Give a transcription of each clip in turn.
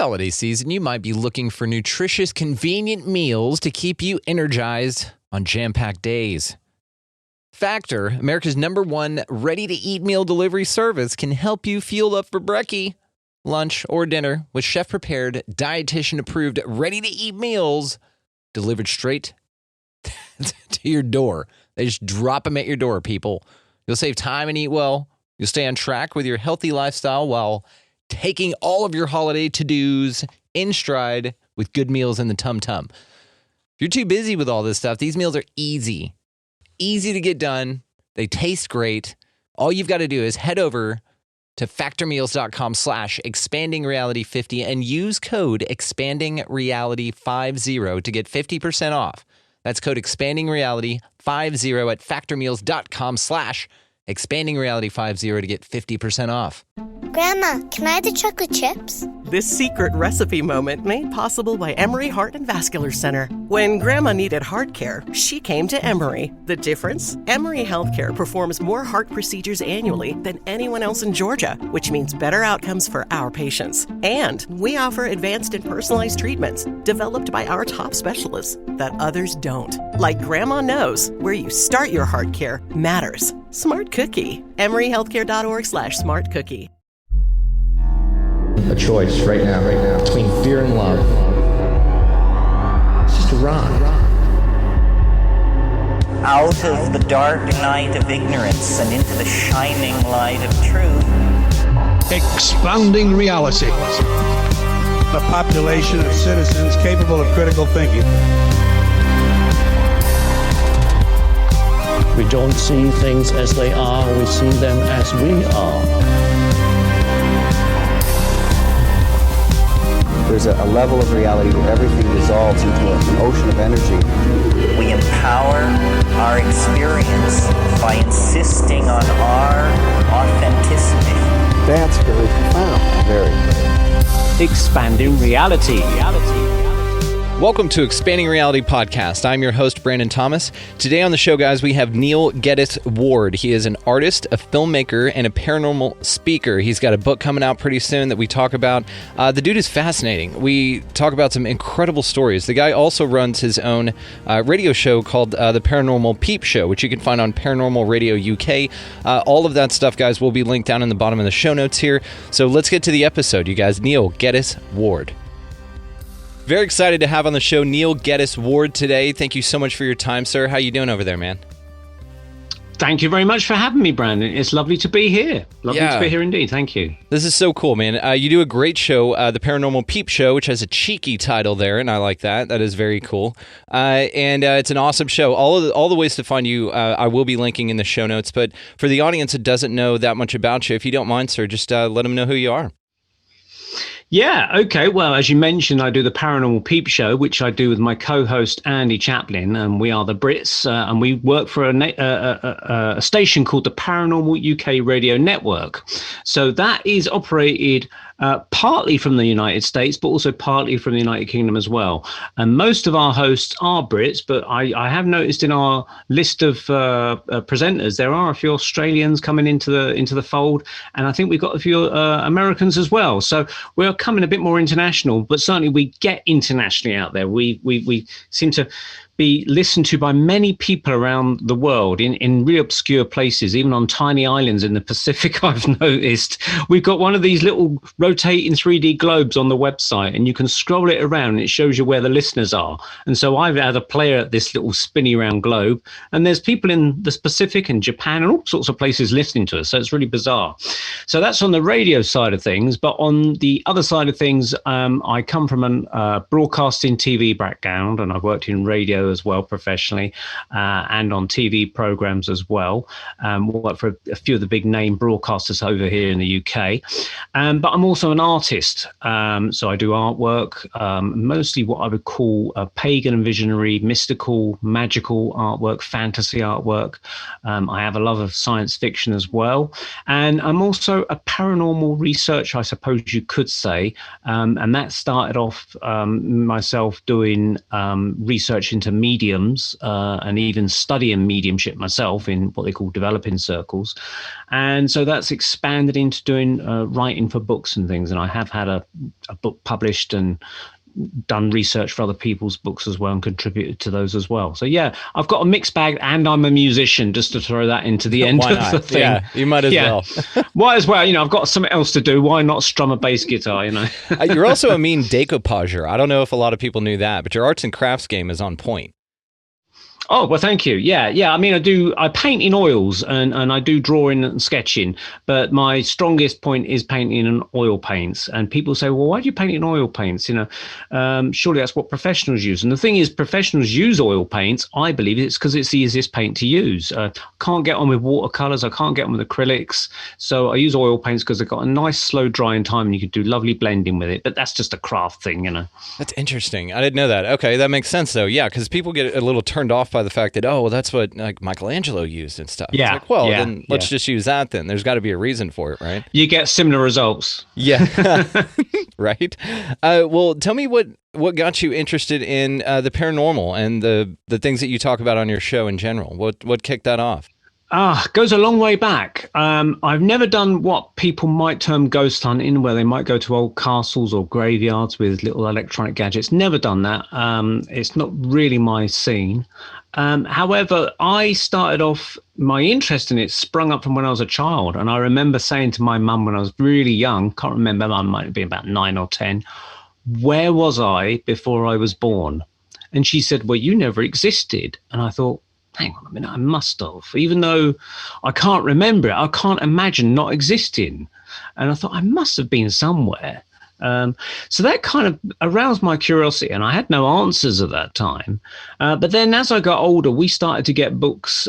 holiday season, you might be looking for nutritious, convenient meals to keep you energized on jam-packed days. Factor, America's #1 ready-to-eat meal delivery service, can help you fuel up for brekkie, lunch, or dinner with chef-prepared, dietitian-approved, ready-to-eat meals delivered straight to your door. They just drop them at your door, people. You'll save time and eat well. You'll stay on track with your healthy lifestyle while taking all of your holiday to-dos in stride with good meals in the tum-tum. If you're too busy with all this stuff, these meals are easy to get done. They taste great. All you've got to do is head over to factormeals.com/expandingreality50 and use code expandingreality50 to get 50% off. That's code expandingreality50 at factormeals.com/expandingreality50 to get 50% off. Grandma, can I have the chocolate chips? This secret recipe moment made possible by Emory Heart and Vascular Center. When Grandma needed heart care, she came to Emory. The difference? Emory Healthcare performs more heart procedures annually than anyone else in Georgia, which means better outcomes for our patients. And we offer advanced and personalized treatments developed by our top specialists that others don't. Like Grandma knows, where you start your heart care matters. Smart Cookie. EmoryHealthcare.org/smartcookie. A choice right now, between fear and love. It's just a ride. Out of the dark night of ignorance and into the shining light of truth. Expanding reality. A population of citizens capable of critical thinking. We don't see things as they are, we see them as we are. There's a level of reality where everything dissolves into an ocean of energy. We empower our experience by insisting on our authenticity. That's very profound. Very. Expanding reality. Welcome to Expanding Reality Podcast. I'm your host, Brandon Thomas. Today on the show, guys, we have Neil Geddes Ward. He is an artist, a filmmaker, and a paranormal speaker. He's got a book coming out pretty soon that we talk about. The dude is fascinating. We talk about some incredible stories. The guy also runs his own radio show called the Paranormal Peepshow, which you can find on Paranormal Radio UK. All of that stuff, guys, will be linked down in the bottom of the show notes here. So let's get to the episode, you guys. Neil Geddes Ward. Very excited to have on the show Neil Geddes Ward today. Thank you so much for your time, sir. How you doing over there, man? Thank you very much for having me, Brandon. It's lovely to be here. Lovely to be here indeed. Thank you. This is so cool, man. You do a great show, the Paranormal Peep Show, which has a cheeky title there, and I like that. That is very cool. And it's an awesome show. All the ways to find you, I will be linking in the show notes. But for the audience that doesn't know that much about you, if you don't mind, sir, just let them know who you are. Yeah, okay. Well, as you mentioned, I do the Paranormal Peep Show, which I do with my co-host, Andy Chaplin, and we are the Brits, and we work for a station called the Paranormal UK Radio Network. So that is operated partly from the United States, but also partly from the United Kingdom as well. And most of our hosts are Brits, but I have noticed in our list of presenters, there are a few Australians coming into the fold, and I think we've got a few Americans as well. So we're coming a bit more international, but certainly we get internationally out there. We seem to be listened to by many people around the world in really obscure places, even on tiny islands in the Pacific. I've noticed we've got one of these little rotating 3D globes on the website, and you can scroll it around and it shows you where the listeners are. And so I've had a player at this little spinny round globe, and there's people in the Pacific and Japan and all sorts of places listening to us. So it's really bizarre. So that's on the radio side of things. But on the other side of things, I come from a broadcasting TV background, and I've worked in radio as well professionally, and on TV programs as well. Work for a few of the big name broadcasters over here in the UK. But I'm also an artist. So I do artwork, mostly what I would call pagan and visionary, mystical, magical artwork, fantasy artwork. I have a love of science fiction as well. And I'm also a paranormal researcher, I suppose you could say. And that started off myself doing research into mediums and even studying mediumship myself in what they call developing circles. And so that's expanded into doing writing for books and things. And I have had a book published and done research for other people's books as well and contributed to those as well. So yeah, I've got a mixed bag, and I'm a musician, just to throw that into the end of the thing. Yeah, you might as well. Might as well, I've got something else to do. Why not strum a bass guitar, You're also a mean decoupager. I don't know if a lot of people knew that, but your arts and crafts game is on point. Oh, well, thank you. Yeah. I mean, I paint in oils and I do drawing and sketching, but my strongest point is painting in oil paints. And people say, well, why do you paint in oil paints? Surely that's what professionals use. And the thing is, professionals use oil paints. I believe it's because it's the easiest paint to use. Can't get on with watercolors. I can't get on with acrylics. So I use oil paints because they've got a nice slow drying time and you can do lovely blending with it. But that's just a craft thing, That's interesting. I didn't know that. Okay, that makes sense though. Yeah, because people get a little turned off by the fact that, that's what like Michelangelo used and stuff. Yeah. It's like, then let's just use that then. There's got to be a reason for it, right? You get similar results. Yeah. Right. Well, tell me what got you interested in the paranormal and the things that you talk about on your show in general. What kicked that off? Goes a long way back. I've never done what people might term ghost hunting, where they might go to old castles or graveyards with little electronic gadgets. Never done that. It's not really my scene. However, I started off, my interest in it sprung up from when I was a child. And I remember saying to my mum when I was really young, can't remember, I might have been about 9 or 10, where was I before I was born? And she said, well, you never existed. And I thought, hang on a minute, I must have. Even though I can't remember it, I can't imagine not existing. And I thought, I must have been somewhere. So that kind of aroused my curiosity, and I had no answers at that time. But then as I got older, we started to get books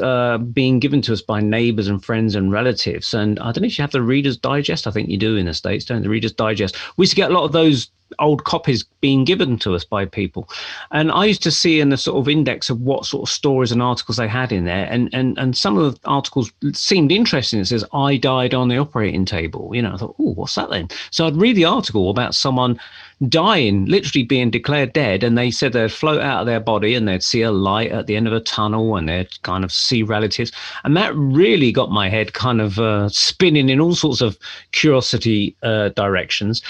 being given to us by neighbors and friends and relatives. And I don't know if you have the Reader's Digest. I think you do in the States, don't you? The Reader's Digest. We used to get a lot of those old copies being given to us by people, and I used to see in the sort of index of what sort of stories and articles they had in there, and some of the articles seemed interesting. It says, I died on the operating table. I thought, oh, what's that then? So I'd read the article about someone dying, literally being declared dead, and they said they'd float out of their body and they'd see a light at the end of a tunnel and they'd kind of see relatives. And that really got my head kind of spinning in all sorts of curiosity directions.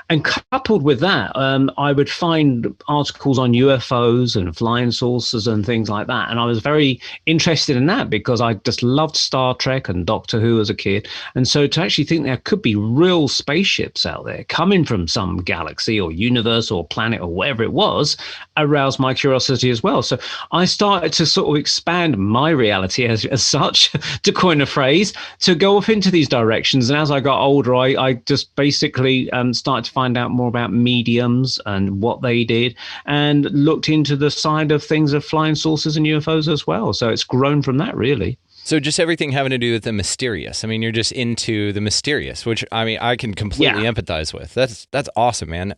And coupled with that, I would find articles on UFOs and flying saucers and things like that. And I was very interested in that because I just loved Star Trek and Doctor Who as a kid. And so to actually think there could be real spaceships out there coming from some galaxy or universe or planet or whatever it was, aroused my curiosity as well. So I started to sort of expand my reality as such, to coin a phrase, to go off into these directions. And as I got older, I just basically started to find out more about mediums and what they did, and looked into the side of things of flying saucers and UFOs as well. So it's grown from that, really. So just everything having to do with the mysterious. I mean, you're just into the mysterious, which I mean, I can completely empathize with. That's awesome, man.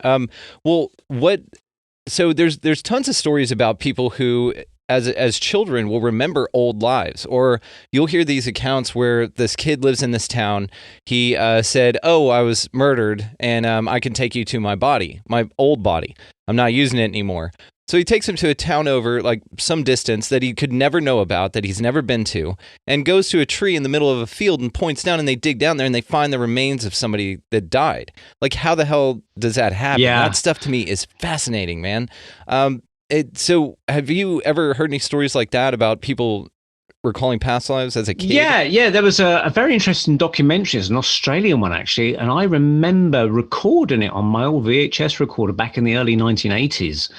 So there's tons of stories about people who, as children, will remember old lives, or you'll hear these accounts where this kid lives in this town. He said, "Oh, I was murdered, and I can take you to my body, my old body. I'm not using it anymore." So he takes him to a town over like some distance that he could never know about, that he's never been to, and goes to a tree in the middle of a field and points down, and they dig down there and they find the remains of somebody that died. Like, how the hell does that happen? Yeah. That stuff to me is fascinating, man. So have you ever heard any stories like that about people recalling past lives as a kid? Yeah. There was a very interesting documentary. It's an Australian one, actually. And I remember recording it on my old VHS recorder back in the early 1980s.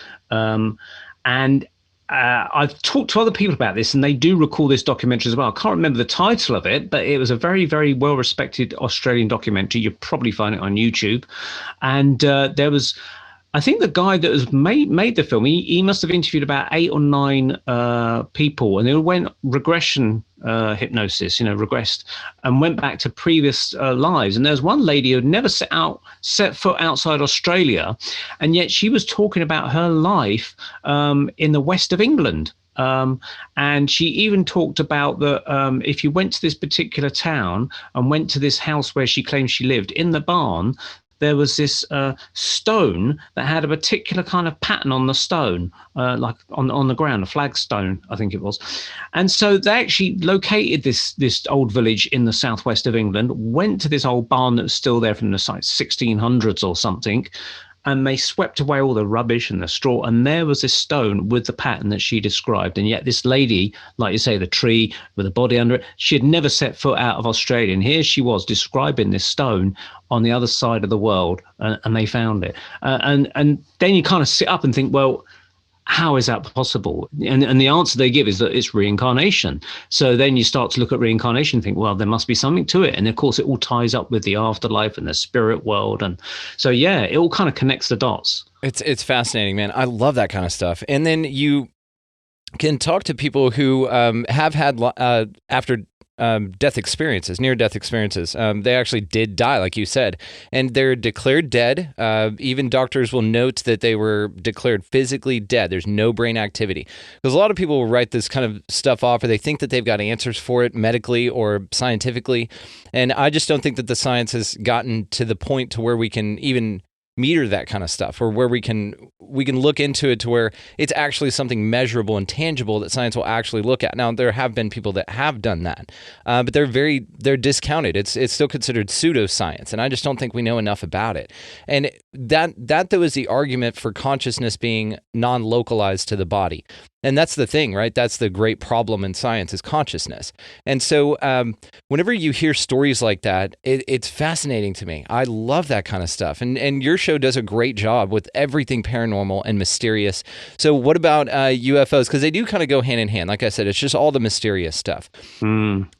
I've talked to other people about this, and they do recall this documentary as well. I can't remember the title of it, but it was a very, very well-respected Australian documentary. You'll probably find it on YouTube. And there was, I think the guy that has made the film, he must have interviewed about 8 or 9 people, and they went regression hypnosis, regressed, and went back to previous lives. And there's one lady who had never set foot outside Australia, and yet she was talking about her life in the west of England. And she even talked about that if you went to this particular town and went to this house where she claimed she lived, in the barn, there was this stone that had a particular kind of pattern on the stone, like on the ground, a flagstone, I think it was. And so they actually located this old village in the southwest of England, went to this old barn that was still there from the 1600s or something, and they swept away all the rubbish and the straw, and there was this stone with the pattern that she described. And yet this lady, like you say, the tree with a body under it, she had never set foot out of Australia, and here she was describing this stone on the other side of the world, and they found it. And then you kind of sit up and think, well, how is that possible? And the answer they give is that it's reincarnation. So then you start to look at reincarnation and think, well, there must be something to it. And of course, it all ties up with the afterlife and the spirit world. And so, yeah, it all kind of connects the dots. It's fascinating, man. I love that kind of stuff. And then you can talk to people who have had after death experiences, near-death experiences. They actually did die, like you said, and they're declared dead. Even doctors will note that they were declared physically dead. There's no brain activity. Because a lot of people will write this kind of stuff off, or they think that they've got answers for it medically or scientifically, and I just don't think that the science has gotten to the point to where we can even meter that kind of stuff, or where we can look into it to where it's actually something measurable and tangible that science will actually look at. Now, there have been people that have done that, but they're discounted. It's still considered pseudoscience, and I just don't think we know enough about it. And that though is the argument for consciousness being non-localized to the body. And that's the thing, right? That's the great problem in science, is consciousness. And so whenever you hear stories like that, it's fascinating to me. I love that kind of stuff. And your show does a great job with everything paranormal and mysterious. So what about UFOs? Because they do kind of go hand in hand. Like I said, it's just all the mysterious stuff.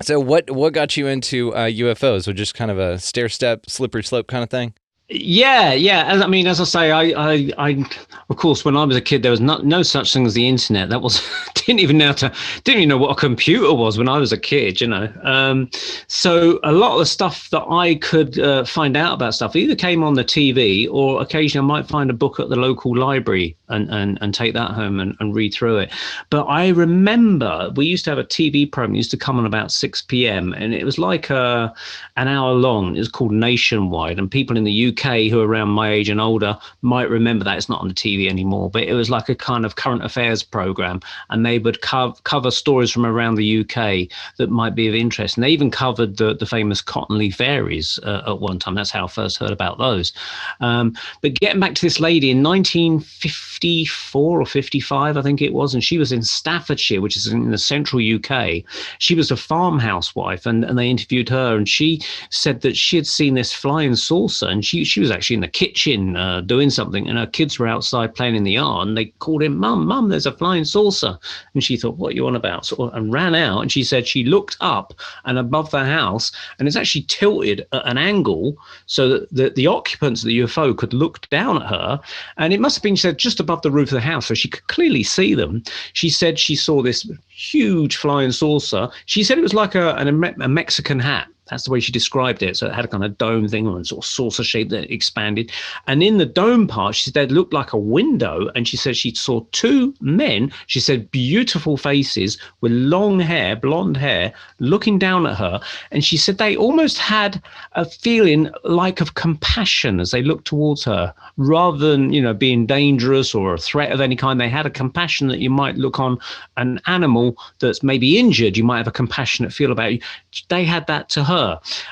So what got you into UFOs? Was just kind of a stair-step, slippery slope kind of thing? Yeah. I mean, as I say, I of course, when I was a kid, there was no such thing as the internet. That was didn't even know what a computer was when I was a kid, you know. So a lot of the stuff that I could find out about stuff either came on the TV, or occasionally I might find a book at the local library and take that home and read through it. But I remember we used to have a TV program. It used to come on about 6 p.m. and it was like an hour long. It was called Nationwide, and people in the UK who are around my age and older might remember that. It's not on the TV anymore, but it was like a kind of current affairs program, and they would cover stories from around the UK that might be of interest. And they even covered the famous Cottonley Fairies at one time. That's how I first heard about those. But getting back to this lady in 1954 or 55, I think it was, and she was in Staffordshire, which is in the central UK. She was a farmhouse wife, and they interviewed her, and she said that she had seen this flying saucer, and she was actually in the kitchen doing something, and her kids were outside playing in the yard, and they called in, Mum, there's a flying saucer. And she thought, what are you on about? And ran out, and she said she looked up and above the house, and it's actually tilted at an angle so that the occupants of the UFO could look down at her, and it must have been, she said, just above the roof of the house, so she could clearly see them. She said she saw this huge flying saucer. She said it was like a Mexican hat. That's the way she described it. So it had a kind of dome thing, or sort of saucer shape that expanded. And in the dome part, she said it looked like a window. And she said she saw two men, she said beautiful faces with long hair, blonde hair, looking down at her. And she said they almost had a feeling like of compassion as they looked towards her, rather than, you know, being dangerous or a threat of any kind. They had a compassion that you might look on an animal that's maybe injured. You might have a compassionate feel about you. They had that to her.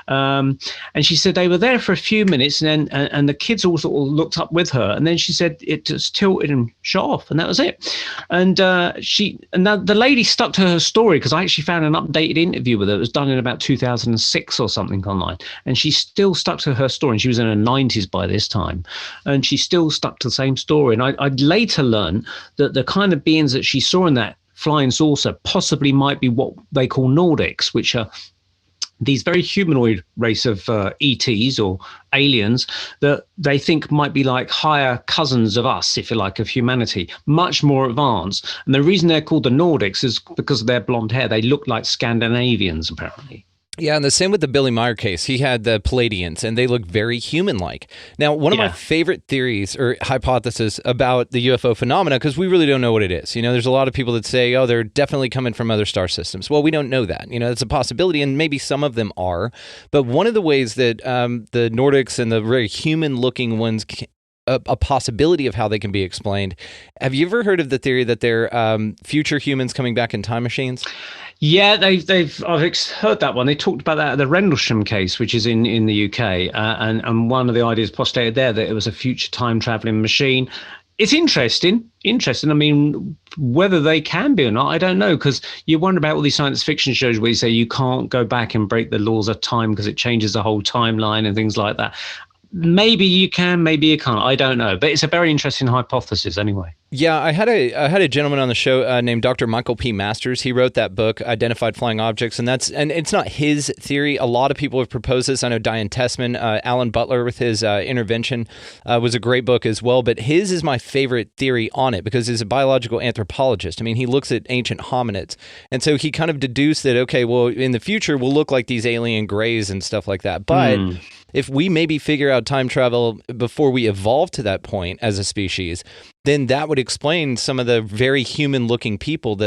And she said they were there for a few minutes, and then and the kids all sort of looked up with her, and then she said it just tilted and shot off, and that was it. And the lady stuck to her story, because I actually found an updated interview with her. It was done in about 2006 or something online, and she still stuck to her story, and she was in her 90s by this time, and she still stuck to the same story. And I'd later learned that the kind of beings that she saw in that flying saucer possibly might be what they call Nordics, which are these very humanoid race of ETs or aliens that they think might be like higher cousins of us, if you like, of humanity, much more advanced. And the reason they're called the Nordics is because of their blonde hair. They look like Scandinavians, apparently. Yeah, and the same with the Billy Meyer case. He had the Palladians, and they look very human-like. Now, one of my favorite theories or hypotheses about the UFO phenomena, because we really don't know what it is. There's a lot of people that say, oh, they're definitely coming from other star systems. Well, we don't know that. It's a possibility, and maybe some of them are. But one of the ways that the Nordics and the very human-looking ones a possibility of how they can be explained. Have you ever heard of the theory that they're future humans coming back in time machines? Yeah, I've heard that one. They talked about that at the Rendlesham case, which is in the UK, and one of the ideas postulated there that it was a future time traveling machine. It's interesting. I mean, whether they can be or not, I don't know, because you wonder about all these science fiction shows where you say you can't go back and break the laws of time because it changes the whole timeline and things like that. Maybe you can, maybe you can't. I don't know, but it's a very interesting hypothesis anyway. Yeah, I had a gentleman on the show named Dr. Michael P. Masters. He wrote that book, Identified Flying Objects, and it's not his theory. A lot of people have proposed this. I know Diane Tessman, Alan Butler with his Intervention was a great book as well, but his is my favorite theory on it because he's a biological anthropologist. I mean, he looks at ancient hominids, and so he kind of deduced that, okay, well, in the future, we'll look like these alien grays and stuff like that, but if we maybe figure out time travel before we evolve to that point as a species, then that would explain some of the very human-looking people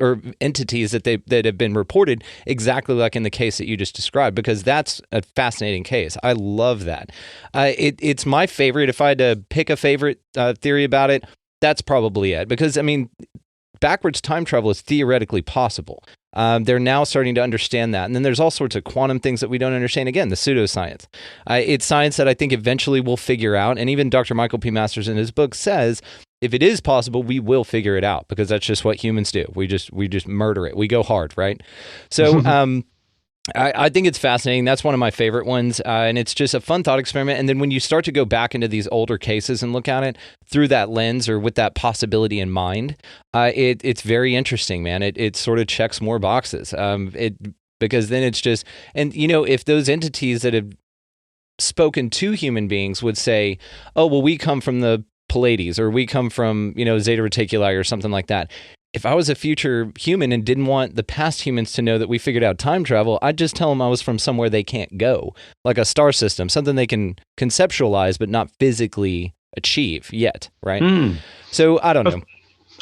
or entities that have been reported exactly like in the case that you just described, because that's a fascinating case. I love that. It's my favorite. If I had to pick a favorite theory about it, that's probably it. Because, I mean, backwards time travel is theoretically possible. They're now starting to understand that. And then there's all sorts of quantum things that we don't understand. Again, the pseudoscience. It's science that I think eventually we'll figure out. And even Dr. Michael P. Masters in his book says, if it is possible, we will figure it out because that's just what humans do. We just murder it. We go hard, right? So I think it's fascinating. That's one of my favorite ones. And it's just a fun thought experiment. And then when you start to go back into these older cases and look at it through that lens or with that possibility in mind, it's very interesting, man. It sort of checks more boxes. Because then it's just, and if those entities that have spoken to human beings would say, oh, well, we come from the Pleiades or we come from, Zeta Reticuli or something like that. If I was a future human and didn't want the past humans to know that we figured out time travel, I'd just tell them I was from somewhere they can't go, like a star system, something they can conceptualize but not physically achieve yet, right? So I don't know.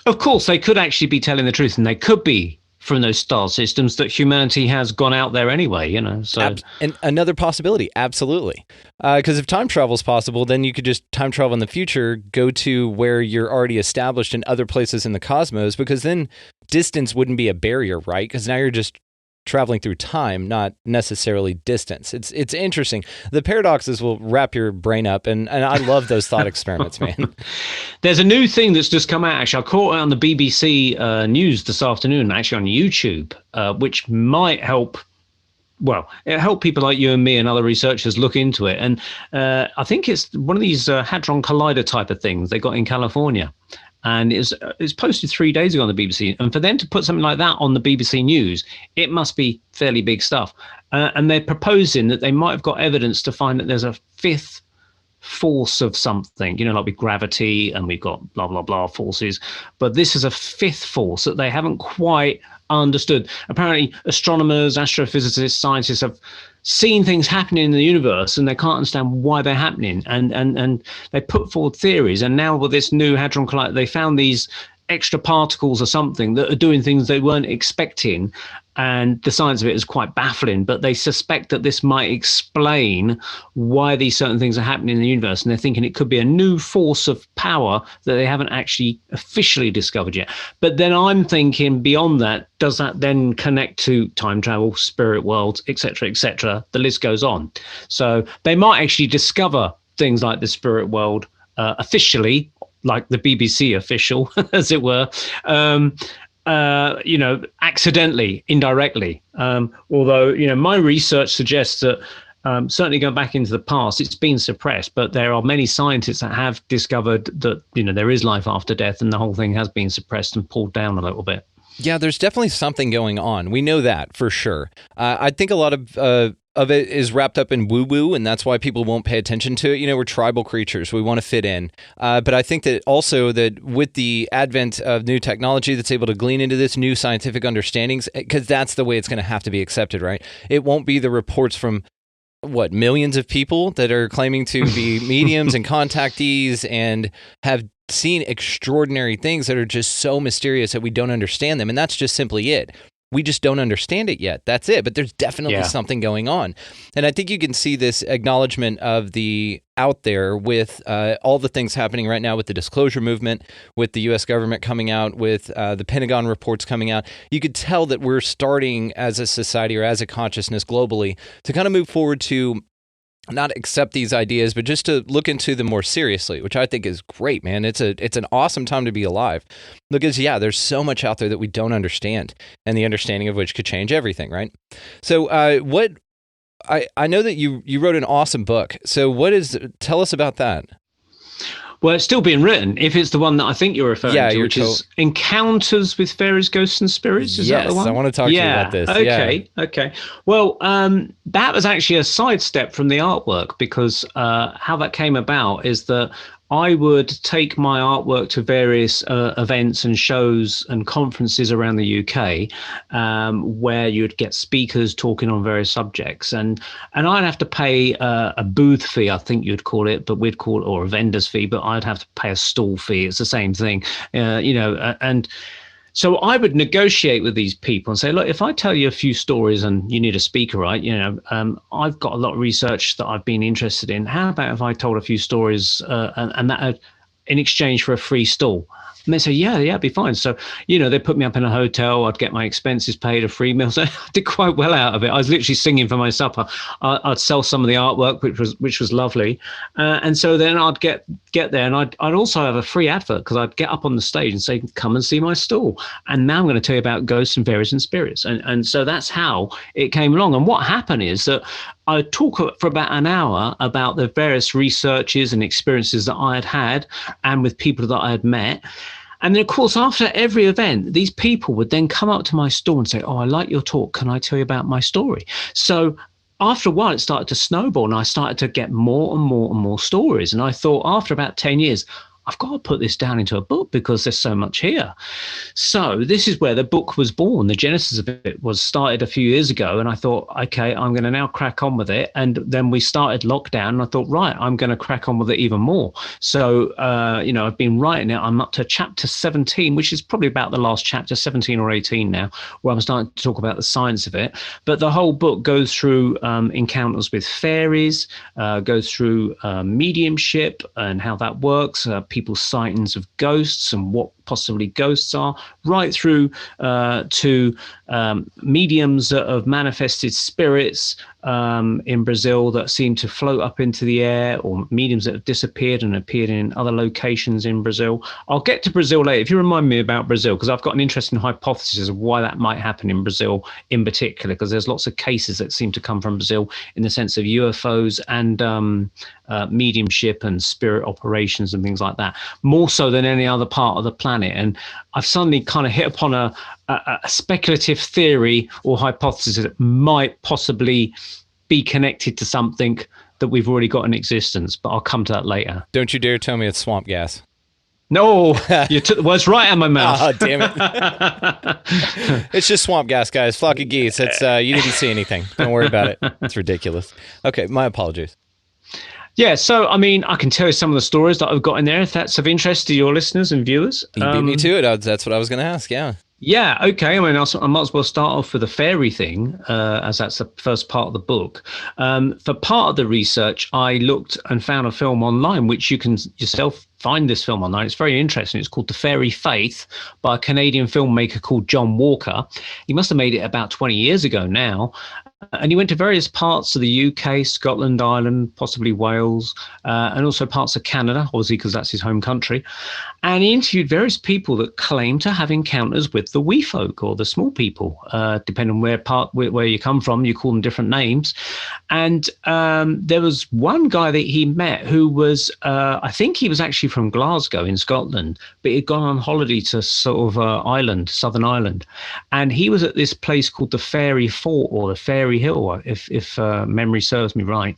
Of course, they could actually be telling the truth, and they could be from those star systems that humanity has gone out there anyway, So and another possibility, absolutely. Because if time travel is possible, then you could just time travel in the future, go to where you're already established in other places in the cosmos, because then distance wouldn't be a barrier, right? Because now you're just traveling through time, not necessarily distance. It's interesting. The paradoxes will wrap your brain up, and I love those thought experiments, man. There's a new thing that's just come out. Actually, I caught it on the BBC News this afternoon, actually on YouTube, which might help. Well, it helped people like you and me and other researchers look into it. And I think it's one of these Hadron Collider type of things they got in California. And it's posted 3 days ago on the BBC. And for them to put something like that on the BBC News, it must be fairly big stuff. And they're proposing that they might have got evidence to find that there's a fifth force of something, like with gravity and we've got blah, blah, blah forces. But this is a fifth force that they haven't quite understood. Apparently, astronomers, astrophysicists, scientists have seen things happening in the universe and they can't understand why they're happening. And they put forward theories. And now with this new Hadron Collider, they found these extra particles or something that are doing things they weren't expecting. And the science of it is quite baffling, but they suspect that this might explain why these certain things are happening in the universe. And they're thinking it could be a new force of power that they haven't actually officially discovered yet. But then I'm thinking beyond that, does that then connect to time travel, spirit worlds, et cetera, et cetera? The list goes on. So they might actually discover things like the spirit world officially, like the BBC official, as it were, accidentally, indirectly. Although, my research suggests that certainly going back into the past, it's been suppressed, but there are many scientists that have discovered that, there is life after death and the whole thing has been suppressed and pulled down a little bit. Yeah, there's definitely something going on. We know that for sure. I think a lot of of it is wrapped up in woo-woo, and that's why people won't pay attention to it. You know, we're tribal creatures. We want to fit in. But I think that also that with the advent of new technology that's able to glean into this, new scientific understandings, because that's the way it's going to have to be accepted, right? It won't be the reports from millions of people that are claiming to be mediums and contactees and have seen extraordinary things that are just so mysterious that we don't understand them. And that's just simply it. We just don't understand it yet. That's it. But there's definitely something going on. And I think you can see this acknowledgement of the out there with all the things happening right now with the disclosure movement, with the U.S. government coming out, with the Pentagon reports coming out. You could tell that we're starting as a society or as a consciousness globally to kind of move forward to not accept these ideas, but just to look into them more seriously, which I think is great, man. It's an awesome time to be alive. Because, there's so much out there that we don't understand, and the understanding of which could change everything, right? So I know that you wrote an awesome book. So tell us about that. Well, it's still being written, if it's the one that I think you're referring to, which is Encounters with Fairies, Ghosts and Spirits. Is that the one? I want to talk to you about this. Okay. Well, that was actually a sidestep from the artwork, because how that came about is that I would take my artwork to various events and shows and conferences around the UK, where you'd get speakers talking on various subjects, and I'd have to pay a booth fee, I think you'd call it, but we'd call it, or a vendor's fee, but I'd have to pay a stall fee. It's the same thing, and so I would negotiate with these people and say, look, if I tell you a few stories and you need a speaker, right? I've got a lot of research that I've been interested in. How about if I told a few stories and that in exchange for a free stall? And they say, yeah, it'd be fine. So, they put me up in a hotel. I'd get my expenses paid, a free meal. So I did quite well out of it. I was literally singing for myself. I'd sell some of the artwork, which was lovely. And so then I'd get there, and I'd also have a free advert, because I'd get up on the stage and say, come and see my stall. And now I'm going to tell you about ghosts and fairies and spirits. And so that's how it came along. And what happened is that I talk for about an hour about the various researches and experiences that I had and with people that I had met. And then, of course, after every event, these people would then come up to my store and say, oh, I like your talk. Can I tell you about my story? So after a while, it started to snowball, and I started to get more and more and more stories. And I thought, after about 10 years, I've got to put this down into a book, because there's so much here. So this is where the book was born. The genesis of it was started a few years ago. And I thought, okay, I'm going to now crack on with it. And then we started lockdown, and I thought, right, I'm going to crack on with it even more. So, I've been writing it. I'm up to chapter 17, which is probably about the last chapter, 17 or 18 now, where I'm starting to talk about the science of it. But the whole book goes through encounters with fairies, goes through mediumship and how that works, people's sightings of ghosts and what possibly ghosts are, right through to mediums that have manifested spirits in Brazil that seem to float up into the air, or mediums that have disappeared and appeared in other locations in Brazil. I'll get to Brazil later, if you remind me about Brazil, because I've got an interesting hypothesis of why that might happen in Brazil in particular, because there's lots of cases that seem to come from Brazil in the sense of UFOs and mediumship and spirit operations and things like that, more so than any other part of the planet. And I've suddenly kind of hit upon a speculative theory or hypothesis that might possibly be connected to something that we've already got in existence, but I'll come to that later. Don't you dare tell me it's swamp gas. No, you took the words right out of my mouth. Oh, damn it. It's just swamp gas, guys. Flock of geese. It's you didn't see anything. Don't worry about it. It's ridiculous. Okay, my apologies. Yeah, so, I mean, I can tell you some of the stories that I've got in there, if that's of interest to your listeners and viewers. You beat me to it. That's what I was going to ask, yeah. Yeah, okay. I mean, I might as well start off with the fairy thing, as that's the first part of the book. For part of the research, I looked and found a film online, which you can yourself find this film online. It's very interesting. It's called The Fairy Faith by a Canadian filmmaker called John Walker. He must have made it about 20 years ago now. And he went to various parts of the UK, Scotland, Ireland, possibly Wales, and also parts of Canada, obviously, because that's his home country. And he interviewed various people that claim to have encounters with the wee folk, or the small people, depending on where you come from. You call them different names. And there was one guy that he met who was, I think he was actually from Glasgow in Scotland, but he'd gone on holiday to sort of Ireland, Southern Ireland. And he was at this place called the Fairy Fort or the Fairy Hill, if memory serves me right.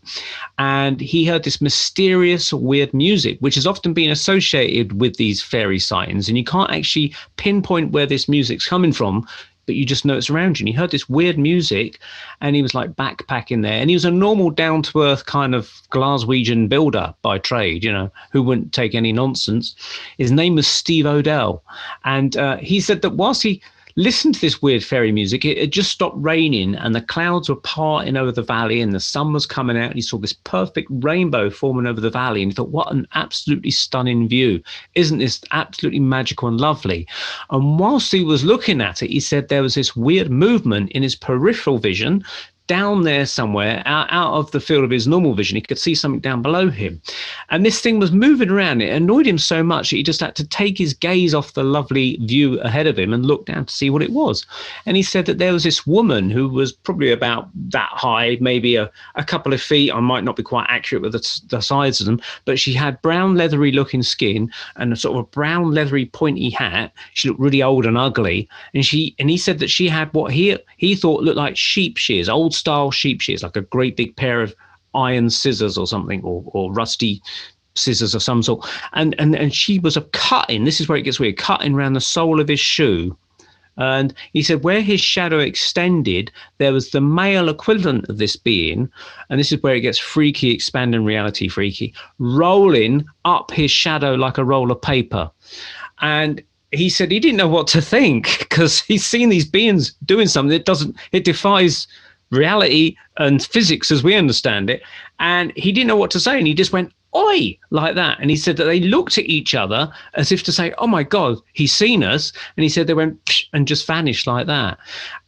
And he heard this mysterious, weird music, which has often been associated with these fairy sightings. And you can't actually pinpoint where this music's coming from, but you just know it's around you. And he heard this weird music, and he was like backpacking there. And he was a normal, down-to-earth kind of Glaswegian builder by trade, you know, who wouldn't take any nonsense. His name was Steve Odell. And he said that whilst he listened to this weird fairy music, it had just stopped raining, and the clouds were parting over the valley, and the sun was coming out, and he saw this perfect rainbow forming over the valley. And he thought, what an absolutely stunning view. Isn't this absolutely magical and lovely? And whilst he was looking at it, he said there was this weird movement in his peripheral vision down there somewhere, out of the field of his normal vision. He could see something down below him. And this thing was moving around. It annoyed him so much that he just had to take his gaze off the lovely view ahead of him and look down to see what it was. And he said that there was this woman who was probably about that high, maybe a couple of feet. I might not be quite accurate with the size of them, but she had brown leathery looking skin and a sort of a brown leathery pointy hat. She looked really old and ugly. And he said that she had what he thought looked like sheep shears, old style sheep shears, like a great big pair of iron scissors or something, or rusty scissors of some sort. And she was cutting, this is where it gets weird, cutting around the sole of his shoe. And he said where his shadow extended, there was the male equivalent of this being, and this is where it gets freaky, expanding reality freaky, rolling up his shadow like a roll of paper. And he said he didn't know what to think, because he's seen these beings doing something that it defies reality and physics as we understand it. And he didn't know what to say. And he just went, oi, like that. And he said that they looked at each other as if to say, oh my God, he's seen us. And he said they went psh, and just vanished like that.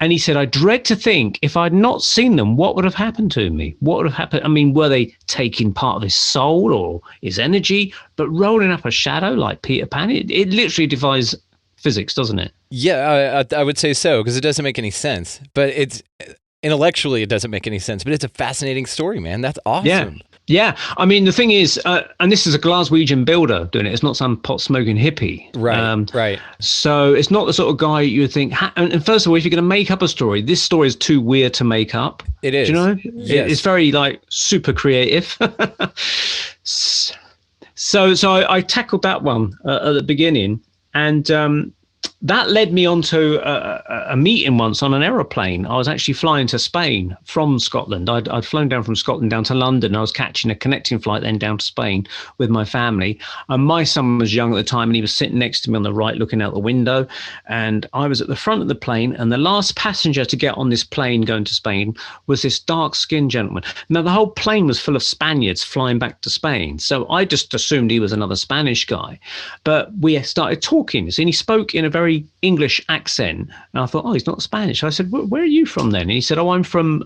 And he said, I dread to think if I'd not seen them, what would have happened to me? What would have happened? I mean, were they taking part of his soul or his energy, but rolling up a shadow like Peter Pan? It literally defies physics, doesn't it? Yeah, I would say so, because it doesn't make any sense. But intellectually, it doesn't make any sense. But it's a fascinating story, man. That's awesome. Yeah. I mean, the thing is, and this is a Glaswegian builder doing it. It's not some pot-smoking hippie. Right, right. So it's not the sort of guy you would think. And first of all, if you're going to make up a story, this story is too weird to make up. It is. Do you know? Yes. It's very, like, super creative. So I tackled that one at the beginning. And that led me on to a meeting once on an aeroplane. I was actually flying to Spain from Scotland. I'd flown down from Scotland down to London. I was catching a connecting flight then down to Spain with my family. And my son was young at the time, and he was sitting next to me on the right looking out the window. And I was at the front of the plane, and the last passenger to get on this plane going to Spain was this dark-skinned gentleman. Now, the whole plane was full of Spaniards flying back to Spain. So I just assumed he was another Spanish guy. But we started talking, and he spoke in a very English accent, and I thought, oh, he's not Spanish. I said, where are you from then? And he said, oh, I'm from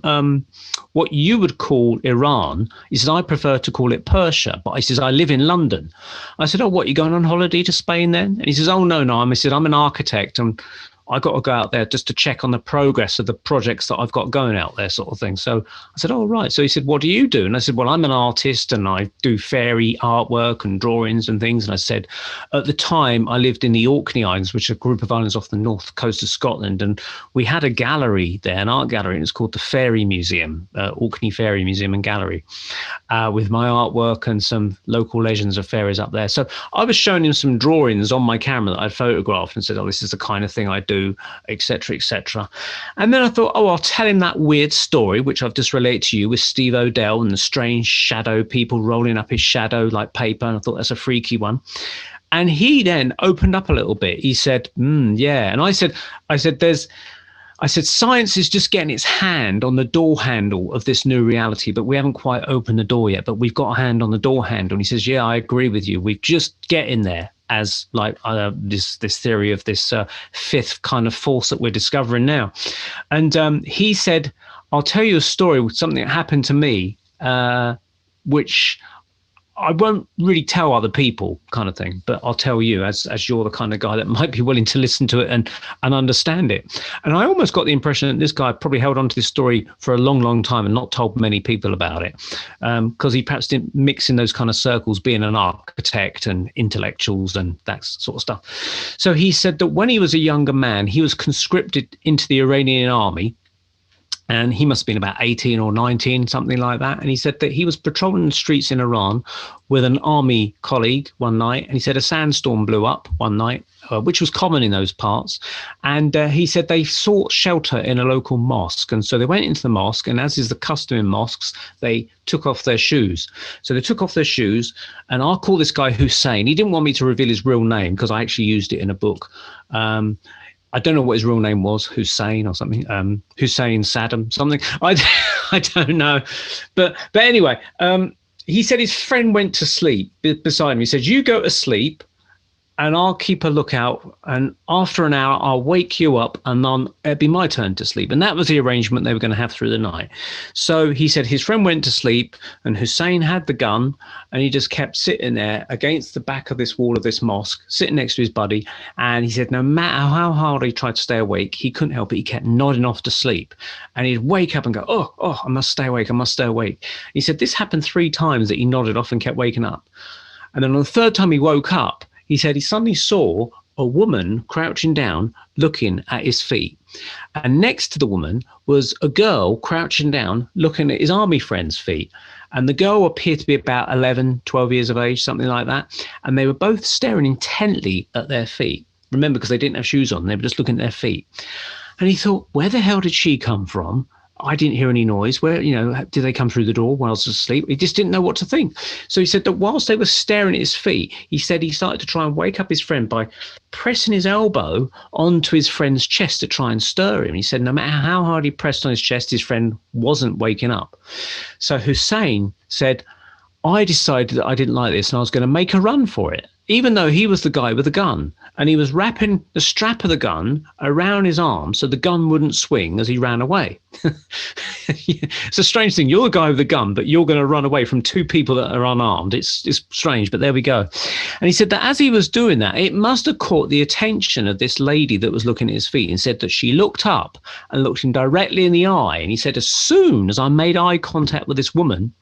what you would call Iran. He said, I prefer to call it Persia, but he says, I live in London. I said, oh, what, you going on holiday to Spain then? And he says, oh, no, I said, I'm an architect, and I got to go out there just to check on the progress of the projects that I've got going out there, sort of thing. So I said, oh, right. So he said, what do you do? And I said, well, I'm an artist, and I do fairy artwork and drawings and things. And I said, at the time, I lived in the Orkney Islands, which are a group of islands off the north coast of Scotland. And we had a gallery there, an art gallery, and it's called the Fairy Museum, Orkney Fairy Museum and Gallery, with my artwork and some local legends of fairies up there. So I was showing him some drawings on my camera that I'd photographed and said, oh, this is the kind of thing I do, etc., etc. And then I thought, oh, I'll tell him that weird story, which I've just related to you, with Steve Odell and the strange shadow people rolling up his shadow like paper. And I thought that's a freaky one. And he then opened up a little bit. He said, yeah. And I said, science is just getting its hand on the door handle of this new reality, but we haven't quite opened the door yet, but we've got a hand on the door handle. And he says, yeah, I agree with you. We're just getting there, as like this theory of this fifth kind of force that we're discovering now. And he said, I'll tell you a story with something that happened to me, which I won't really tell other people kind of thing, but I'll tell you as you're the kind of guy that might be willing to listen to it and understand it. And I almost got the impression that this guy probably held on to this story for a long, long time and not told many people about it, because he perhaps didn't mix in those kind of circles, being an architect and intellectuals and that sort of stuff. So he said that when he was a younger man, he was conscripted into the Iranian army. And he must have been about 18 or 19, something like that. And he said that he was patrolling the streets in Iran with an army colleague one night. And he said a sandstorm blew up one night, which was common in those parts. And he said they sought shelter in a local mosque. And so they went into the mosque. And as is the custom in mosques, they took off their shoes. So they took off their shoes. And I'll call this guy Hussein. He didn't want me to reveal his real name because I actually used it in a book. I don't know what his real name was, Hussein or something, Hussein Saddam, something. I don't know. But anyway, he said his friend went to sleep beside him. He said, you go to sleep and I'll keep a lookout. And after an hour, I'll wake you up and then it'll be my turn to sleep. And that was the arrangement they were going to have through the night. So he said his friend went to sleep and Hussein had the gun and he just kept sitting there against the back of this wall of this mosque, sitting next to his buddy. And he said no matter how hard he tried to stay awake, he couldn't help it. He kept nodding off to sleep. And he'd wake up and go, oh, I must stay awake. I must stay awake. He said this happened 3 times that he nodded off and kept waking up. And then on the 3rd time he woke up, he said he suddenly saw a woman crouching down, looking at his feet. And next to the woman was a girl crouching down, looking at his army friend's feet. And the girl appeared to be about 11, 12 years of age, something like that. And they were both staring intently at their feet. Remember, because they didn't have shoes on, they were just looking at their feet. And he thought, where the hell did she come from? I didn't hear any noise. Where, did they come through the door while I was asleep? He just didn't know what to think. So he said that whilst they were staring at his feet, he said he started to try and wake up his friend by pressing his elbow onto his friend's chest to try and stir him. He said no matter how hard he pressed on his chest, his friend wasn't waking up. So Hussein said, I decided that I didn't like this and I was going to make a run for it, even though he was the guy with the gun. And he was wrapping the strap of the gun around his arm so the gun wouldn't swing as he ran away. It's a strange thing. You're the guy with the gun, but you're going to run away from 2 people that are unarmed. It's strange, but there we go. And he said that as he was doing that, it must have caught the attention of this lady that was looking at his feet, and said that she looked up and looked him directly in the eye. And he said, as soon as I made eye contact with this woman,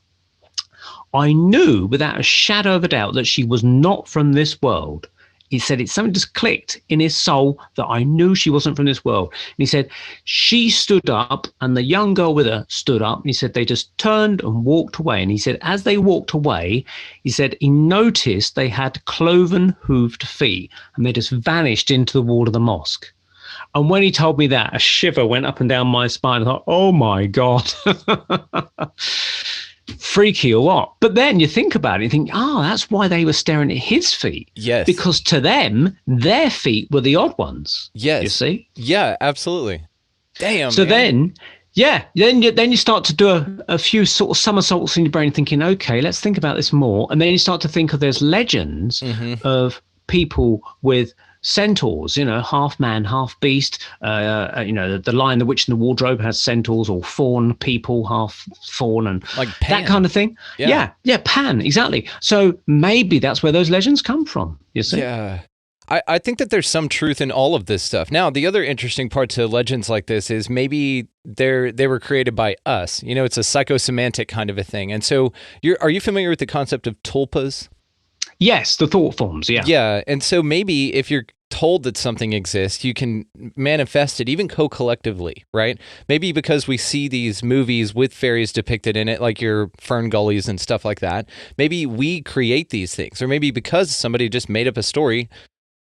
I knew without a shadow of a doubt that she was not from this world. He said something just clicked in his soul that I knew she wasn't from this world. And he said she stood up and the young girl with her stood up. And he said they just turned and walked away. And he said as they walked away, he said he noticed they had cloven hooved feet and they just vanished into the wall of the mosque. And when he told me that, a shiver went up and down my spine. I thought, oh my God. Freaky or what? But then you think about it, you think, that's why they were staring at his feet. Yes. Because to them, their feet were the odd ones. Yes. You see? Yeah, absolutely. Damn. So man. then you start to do a few sort of somersaults in your brain thinking, okay, let's think about this more. And then you start to think of there's legends of people with centaurs, half man, half beast. The Lion, the Witch, and the Wardrobe has centaurs, or faun people, half faun, and like Pan. that kind of thing. Yeah, Pan, exactly. So maybe that's where those legends come from. You see? Yeah. I think that there's some truth in all of this stuff. Now, the other interesting part to legends like this is maybe they were created by us. It's a psychosemantic kind of a thing. And so, are you familiar with the concept of tulpas? Yes, the thought forms, yeah. Yeah, and so maybe if you're told that something exists, you can manifest it even co-collectively, right? Maybe because we see these movies with fairies depicted in it, like your Fern Gullies and stuff like that, maybe we create these things. Or maybe because somebody just made up a story,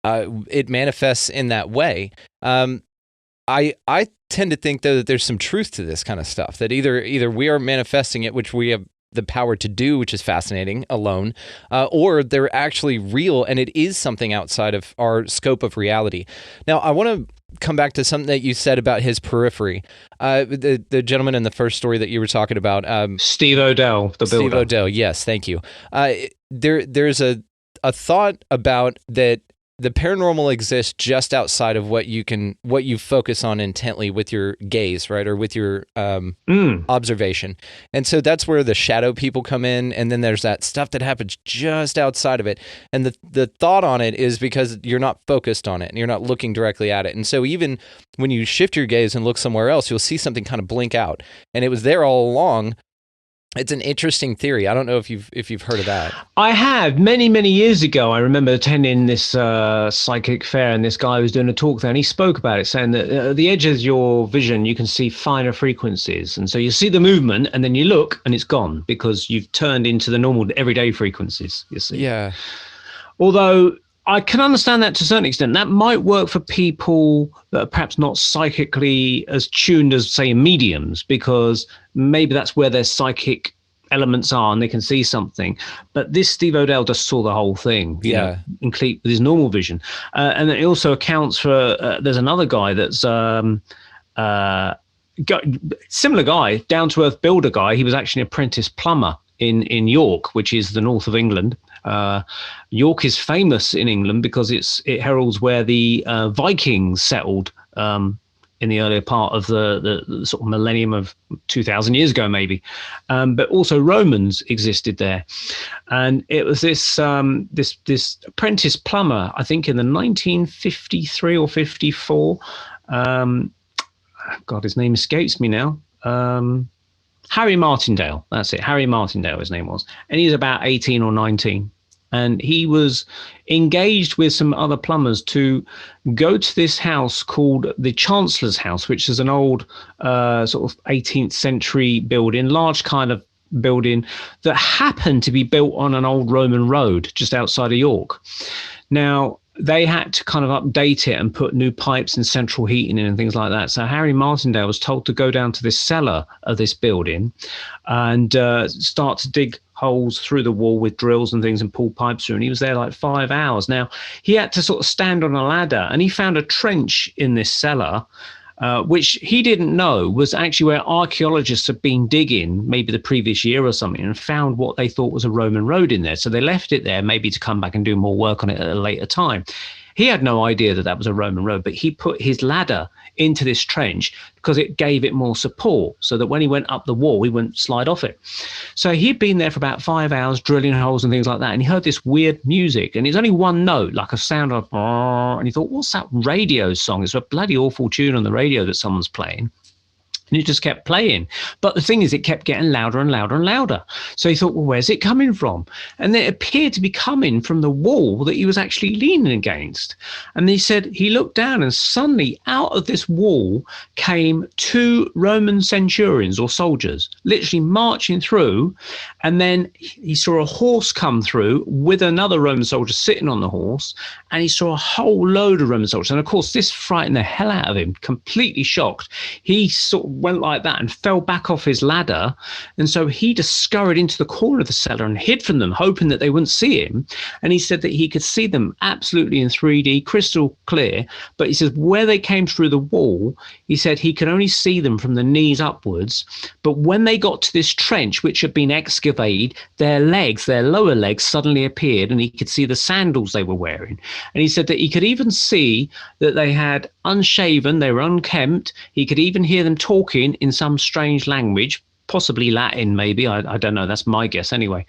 it manifests in that way. I tend to think, though, that there's some truth to this kind of stuff, that either we are manifesting it, which we have the power to do, which is fascinating alone, or they're actually real and it is something outside of our scope of reality. Now, I want to come back to something that you said about his periphery. The gentleman in the first story that you were talking about. Steve Odell, the builder. Steve Odell, yes, thank you. There's a thought about that the paranormal exists just outside of what you focus on intently with your gaze, right? Or with your observation. And so that's where the shadow people come in. And then there's that stuff that happens just outside of it. And the thought on it is because you're not focused on it and you're not looking directly at it. And so even when you shift your gaze and look somewhere else, you'll see something kind of blink out. And it was there all along. It's an interesting theory. I don't know if you've heard of that. I have. Many years ago, I remember attending this psychic fair, and this guy was doing a talk there, and he spoke about it, saying that at the edge of your vision, you can see finer frequencies. And so you see the movement, and then you look, and it's gone because you've turned into the normal everyday frequencies, you see. Yeah. Although I can understand that to a certain extent. That might work for people that are perhaps not psychically as tuned as, say, mediums, because maybe that's where their psychic elements are and they can see something. But this Steve Odell just saw the whole thing, you know, complete with his normal vision. And it also accounts for, there's another guy that's similar guy, down-to-earth builder guy. He was actually an apprentice plumber in York, which is the north of England. York is famous in England because it heralds where the Vikings settled in the earlier part of the sort of millennium of 2,000 years ago, maybe. But also Romans existed there, and it was this apprentice plumber, I think in the 1953 or 54. God, his name escapes me now. Harry Martindale, that's it. Harry Martindale, his name was. And he's about 18 or 19. And he was engaged with some other plumbers to go to this house called the Chancellor's House, which is an old sort of 18th century building, large kind of building that happened to be built on an old Roman road just outside of York. Now, they had to kind of update it and put new pipes and central heating in and things like that. So Harry Martindale was told to go down to this cellar of this building and start to dig holes through the wall with drills and things and pull pipes through. And he was there like 5 hours. Now, he had to sort of stand on a ladder, and he found a trench in this cellar, which he didn't know was actually where archaeologists had been digging maybe the previous year or something and found what they thought was a Roman road in there. So they left it there maybe to come back and do more work on it at a later time. He had no idea that that was a Roman road, but he put his ladder into this trench because it gave it more support so that when he went up the wall, he wouldn't slide off it. So he'd been there for about 5 hours drilling holes and things like that. And he heard this weird music, and it's only one note, like a sound of, and he thought, what's that radio song? It's a bloody awful tune on the radio that someone's playing. And it just kept playing. But the thing is, it kept getting louder and louder and louder. So he thought, well, where's it coming from? And it appeared to be coming from the wall that he was actually leaning against. And he said he looked down, and suddenly out of this wall came 2 Roman centurions or soldiers, literally marching through. And then he saw a horse come through with another Roman soldier sitting on the horse. And he saw a whole load of Roman soldiers. And of course, this frightened the hell out of him, completely shocked. He sort of went like that and fell back off his ladder. And so he just scurried into the corner of the cellar and hid from them, hoping that they wouldn't see him. And he said that he could see them absolutely in 3D, crystal clear. But he says where they came through the wall, he said he could only see them from the knees upwards. But when they got to this trench, which had been excavated, their legs, their lower legs suddenly appeared, and he could see the sandals they were wearing. And he said that he could even see that they had unshaven, they were unkempt. He could even hear them talking in some strange language, possibly Latin, maybe. I don't know. That's my guess anyway.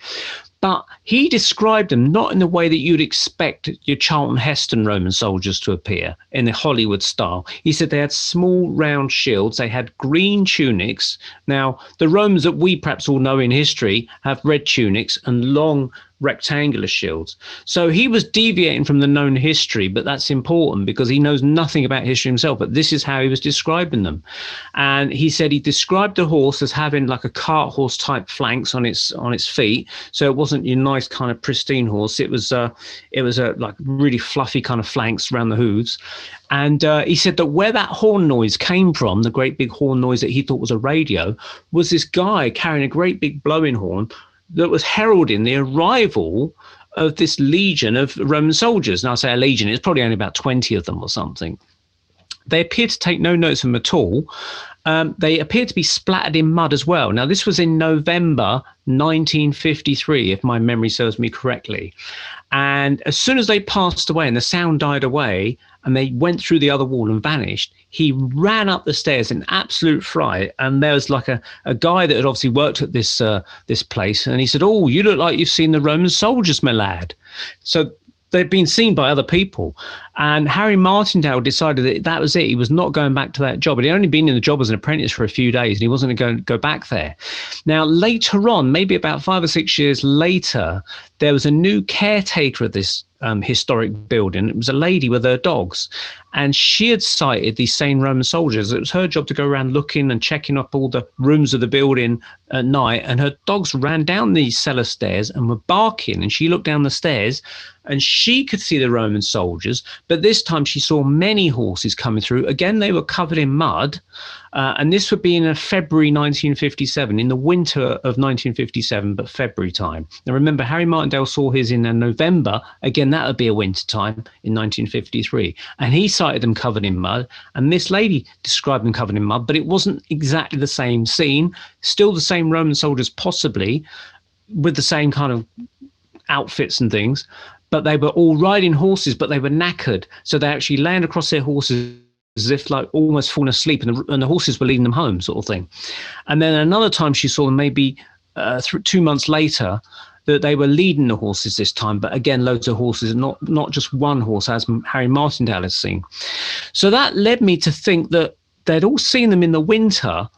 But he described them not in the way that you'd expect your Charlton Heston Roman soldiers to appear in the Hollywood style. He said they had small round shields. They had green tunics. Now, the Romans that we perhaps all know in history have red tunics and long rectangular shields. So he was deviating from the known history, but that's important because he knows nothing about history himself. But this is how he was describing them. And he said he described the horse as having like a cart horse type flanks on its feet. So it wasn't your nice kind of pristine horse. It was a like really fluffy kind of flanks around the hooves. And he said that where that horn noise came from, the great big horn noise that he thought was a radio, was this guy carrying a great big blowing horn that was heralding the arrival of this legion of Roman soldiers. Now I say a legion, it's probably only about 20 of them or something. They appear to take no notice of them at all. They appear to be splattered in mud as well. Now, this was in November 1953, if my memory serves me correctly. And as soon as they passed away and the sound died away and they went through the other wall and vanished, he ran up the stairs in absolute fright. And there was like a guy that had obviously worked at this place. And he said, "Oh, you look like you've seen the Roman soldiers, my lad." So they'd been seen by other people. And Harry Martindale decided that was it. He was not going back to that job. He'd only been in the job as an apprentice for a few days, and he wasn't going to go back there. Now, later on, maybe about 5 or 6 years later, there was a new caretaker of this historic building. It was a lady with her dogs, and she had sighted these same Roman soldiers. It was her job to go around looking and checking up all the rooms of the building at night, and her dogs ran down these cellar stairs and were barking, and she looked down the stairs and she could see the Roman soldiers, but this time she saw many horses coming through. Again, they were covered in mud, and this would be in February 1957, in the winter of 1957, but February time. Now remember, Harry Martindale saw his in November. Again, that would be a winter time in 1953, and he sighted them covered in mud, and this lady described them covered in mud, but it wasn't exactly the same scene. Still the same Roman soldiers, possibly with the same kind of outfits and things, but they were all riding horses, but they were knackered. So they actually land across their horses as if like almost falling asleep, and the horses were leading them home, sort of thing. And then another time she saw them, maybe 2 months later, that they were leading the horses this time, but again, loads of horses, not just one horse, as Harry Martindale has seen. So that led me to think that they'd all seen them in the winter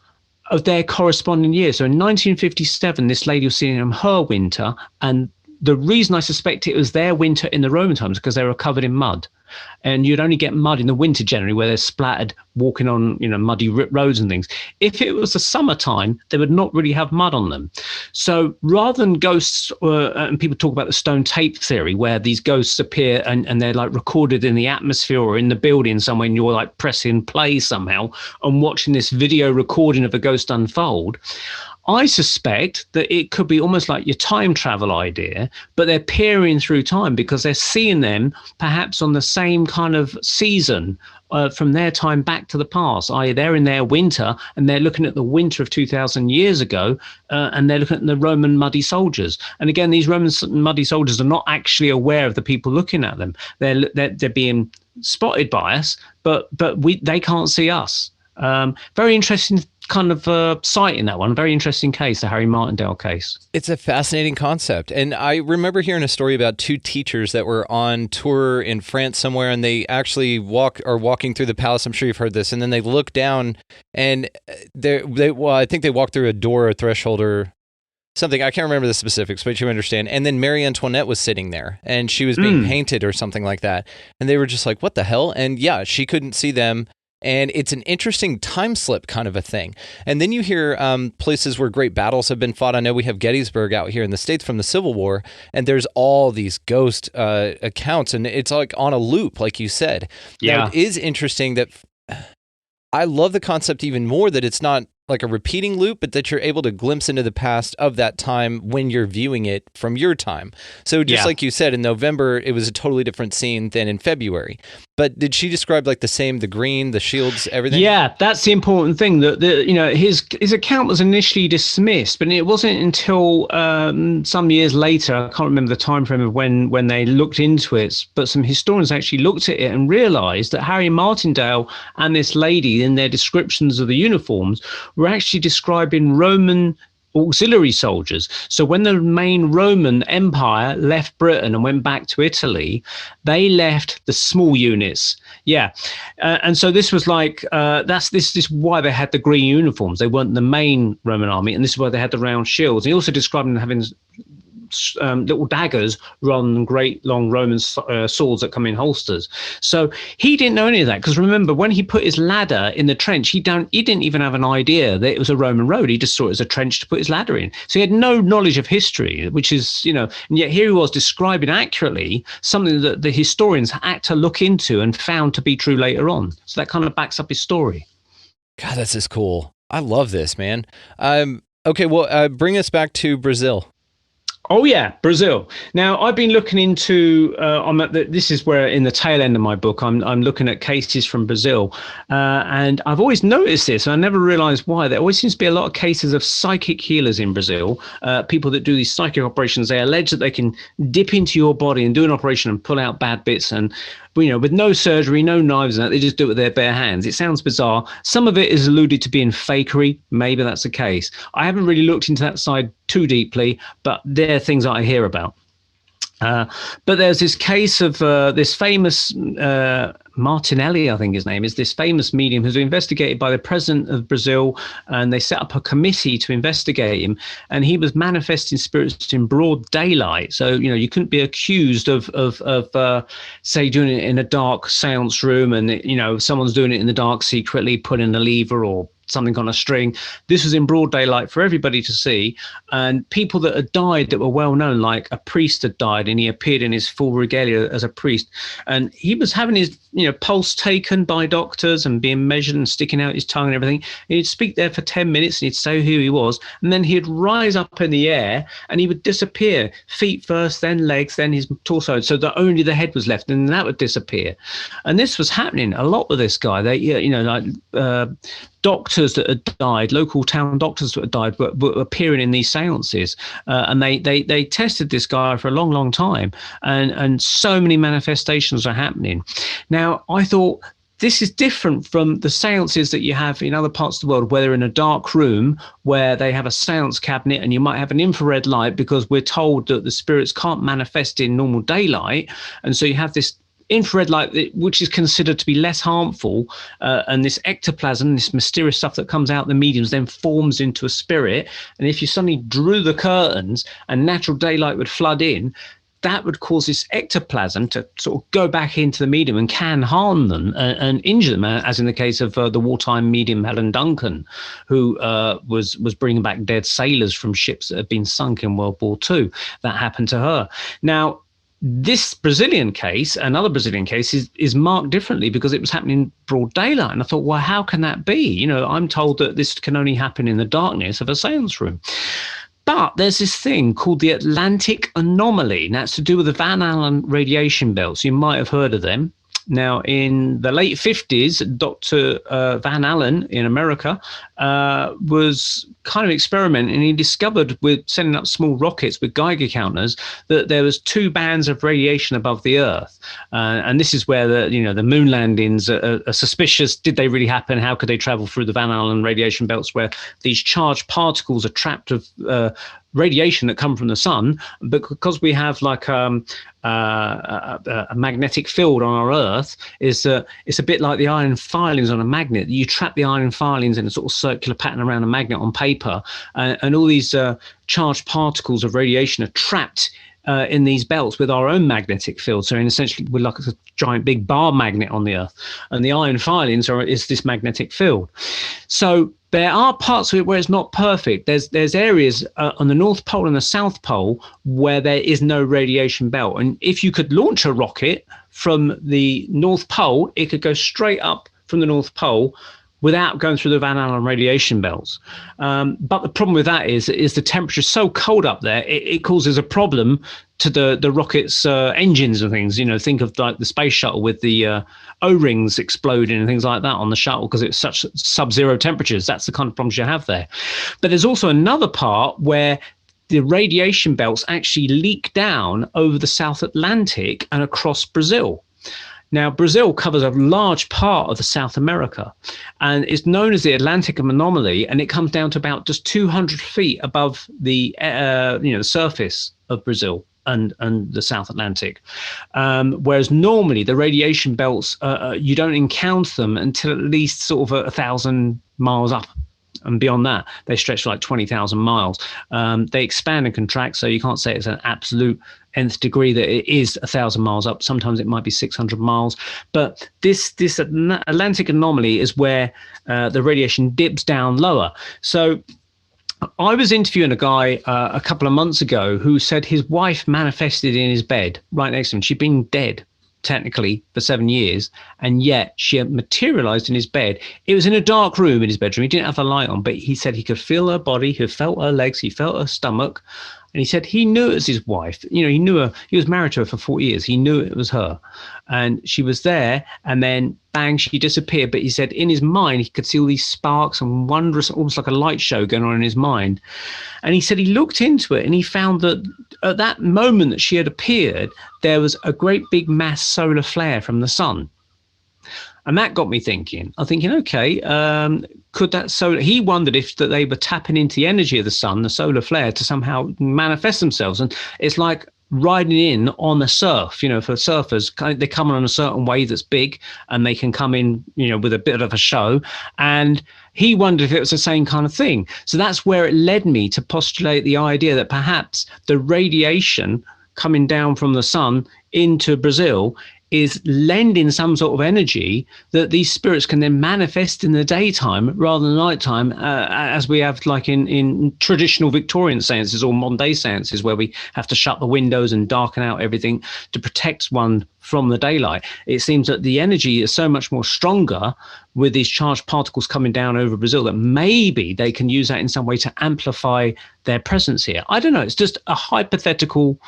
of their corresponding year. So in 1957, this lady was seeing them her winter, and the reason I suspect it was their winter in the Roman times is because they were covered in mud. And you'd only get mud in the winter generally, where they're splattered walking on, muddy roads and things. If it was the summertime, they would not really have mud on them. So rather than ghosts, and people talk about the stone tape theory, where these ghosts appear and they're like recorded in the atmosphere or in the building somewhere, and you're like pressing play somehow and watching this video recording of a ghost unfold, I suspect that it could be almost like your time travel idea, but they're peering through time because they're seeing them perhaps on the same kind of season from their time back to the past. I.e., they're in their winter and they're looking at the winter of 2,000 years ago, and they're looking at the Roman muddy soldiers. And again, these Roman muddy soldiers are not actually aware of the people looking at them. They're being spotted by us, but they can't see us. Very interesting kind of sighting, that one. Very interesting case, the Harry Martindale case. It's a fascinating concept. And I remember hearing a story about two teachers that were on tour in France somewhere, and they actually are walking through the palace. I'm sure you've heard this. And then they look down, and I think they walk through a door or threshold or something. I can't remember the specifics, but you understand. And then Marie Antoinette was sitting there, and she was being painted or something like that. And they were just like, what the hell? And yeah, she couldn't see them. And it's an interesting time slip kind of a thing. And then you hear places where great battles have been fought. I know we have Gettysburg out here in the States from the Civil War, and there's all these ghost accounts, and it's like on a loop, like you said. Yeah. Now, it is interesting that I love the concept even more that it's not like a repeating loop, but that you're able to glimpse into the past of that time when you're viewing it from your time. So just like you said, in November, it was a totally different scene than in February. But did she describe like the green, the shields, everything? Yeah, that's the important thing. That his account was initially dismissed, but it wasn't until some years later, I can't remember the time frame of when they looked into it, but some historians actually looked at it and realized that Harry Martindale and this lady, in their descriptions of the uniforms, were actually describing Roman auxiliary soldiers. So when the main Roman Empire left Britain and went back to Italy, they left the small units. And so this was like, this is why they had the green uniforms. They weren't the main Roman army, and this is why they had the round shields. He also described them having little daggers rather than great long Roman swords that come in holsters. So he didn't know any of that, because remember, when he put his ladder in the trench, he didn't even have an idea that it was a Roman road. He just saw it as a trench to put his ladder in. So he had no knowledge of history, which is, and yet here he was describing accurately something that the historians had to look into and found to be true later on. So that kind of backs up his story. God, that's just cool. I love this, man. Okay, well, bring us back to Brazil. Oh yeah, Brazil. Now I've been looking into. This is where in the tail end of my book, I'm looking at cases from Brazil, and I've always noticed this, and I never realised why. There always seems to be a lot of cases of psychic healers in Brazil. People that do these psychic operations, they allege that they can dip into your body and do an operation and pull out bad bits, and with no surgery, no knives, and that, they just do it with their bare hands. It sounds bizarre. Some of it is alluded to being fakery. Maybe that's the case. I haven't really looked into that side too deeply, but they're things that I hear about. But there's this case of this famous Martinelli, I think his name is, this famous medium who's investigated by the president of Brazil, and they set up a committee to investigate him, and he was manifesting spirits in broad daylight. So, you couldn't be accused of say, doing it in a dark seance room, and, someone's doing it in the dark secretly, putting a lever or something on a string. This was in broad daylight for everybody to see, and people that had died that were well known, like a priest had died and he appeared in his full regalia as a priest, and he was having his pulse taken by doctors and being measured and sticking out his tongue and everything. And he'd speak there for 10 minutes and he'd say who he was, and then he'd rise up in the air and he would disappear, feet first, then legs, then his torso, so that only the head was left, and that would disappear. And this was happening a lot with this guy. They doctors that had died, local town doctors that had died, were appearing in these seances, and they tested this guy for a long time, and so many manifestations are happening. Now, I thought, this is different from the seances that you have in other parts of the world, where they're in a dark room where they have a seance cabinet and you might have an infrared light, because we're told that the spirits can't manifest in normal daylight, and so you have this infrared light, which is considered to be less harmful, and this ectoplasm, this mysterious stuff that comes out the mediums, then forms into a spirit. And if you suddenly drew the curtains and natural daylight would flood in, that would cause this ectoplasm to sort of go back into the medium and can harm them and injure them, as in the case of the wartime medium Helen Duncan, who was bringing back dead sailors from ships that had been sunk in World War II. That happened to her. Now, this Brazilian case, another Brazilian case, is marked differently because it was happening in broad daylight. And I thought, well, how can that be? I'm told that this can only happen in the darkness of a seance room. But there's this thing called the Atlantic anomaly, and that's to do with the Van Allen radiation belts. You might have heard of them. Now, in the late 50s, Dr. Van Allen in America was kind of experimenting, and he discovered, with sending up small rockets with Geiger counters, that there was 2 bands of radiation above the Earth. And this is where the moon landings are suspicious. Did they really happen? How could they travel through the Van Allen radiation belts, where these charged particles are trapped of radiation that come from the sun? But because we have like a magnetic field on our Earth, it's a bit like the iron filings on a magnet. You trap the iron filings in a sort of circular pattern around a magnet on paper, and all these charged particles of radiation are trapped in these belts with our own magnetic field. So essentially, we're like a giant big bar magnet on the Earth, and the iron filings is this magnetic field. So there are parts of it where it's not perfect. There's areas on the North Pole and the South Pole where there is no radiation belt. And if you could launch a rocket from the North Pole, it could go straight up from the North Pole without going through the Van Allen radiation belts. But the problem with that is the temperature is so cold up there, it causes a problem to the rocket's engines and things. Think of like the space shuttle with the O-rings exploding and things like that on the shuttle, because it's such sub-zero temperatures. That's the kind of problems you have there. But there's also another part where the radiation belts actually leak down over the South Atlantic and across Brazil. Now, Brazil covers a large part of the South America, and it's known as the Atlantic anomaly, and it comes down to about just 200 feet above the surface of Brazil and the South Atlantic. Whereas normally the radiation belts, you don't encounter them until at least sort of 1,000 miles up. And beyond that, they stretch for like 20,000 miles. They expand and contract, so you can't say it's an absolute nth degree that it is 1,000 miles up. Sometimes it might be 600 miles. But this Atlantic anomaly is where the radiation dips down lower. So I was interviewing a guy a couple of months ago who said his wife manifested in his bed right next to him. She'd been dead technically for 7 years, and yet she had materialized in his bed. It was in a dark room in his bedroom. He didn't have the light on, but he said he could feel her body, he felt her legs, he felt her stomach. And he said he knew it was his wife. He knew her. He was married to her for 40 years. He knew it was her. And she was there, and then bang, she disappeared. But he said in his mind, he could see all these sparks and wondrous, almost like a light show going on in his mind. And he said he looked into it and he found that at that moment that she had appeared, there was a great big mass solar flare from the sun. And that got me thinking. I'm thinking, okay, could that solar? He wondered if that they were tapping into the energy of the sun, the solar flare, to somehow manifest themselves. And it's like riding in on the surf. For surfers, they come on a certain wave that's big, and they can come in, with a bit of a show. And he wondered if it was the same kind of thing. So that's where it led me to postulate the idea that perhaps the radiation coming down from the sun into Brazil is lending some sort of energy that these spirits can then manifest in the daytime rather than nighttime, as we have like in traditional Victorian seances or modern day seances, where we have to shut the windows and darken out everything to protect one from the daylight. It seems that the energy is so much more stronger with these charged particles coming down over Brazil that maybe they can use that in some way to amplify their presence here. I don't know. It's just a hypothetical,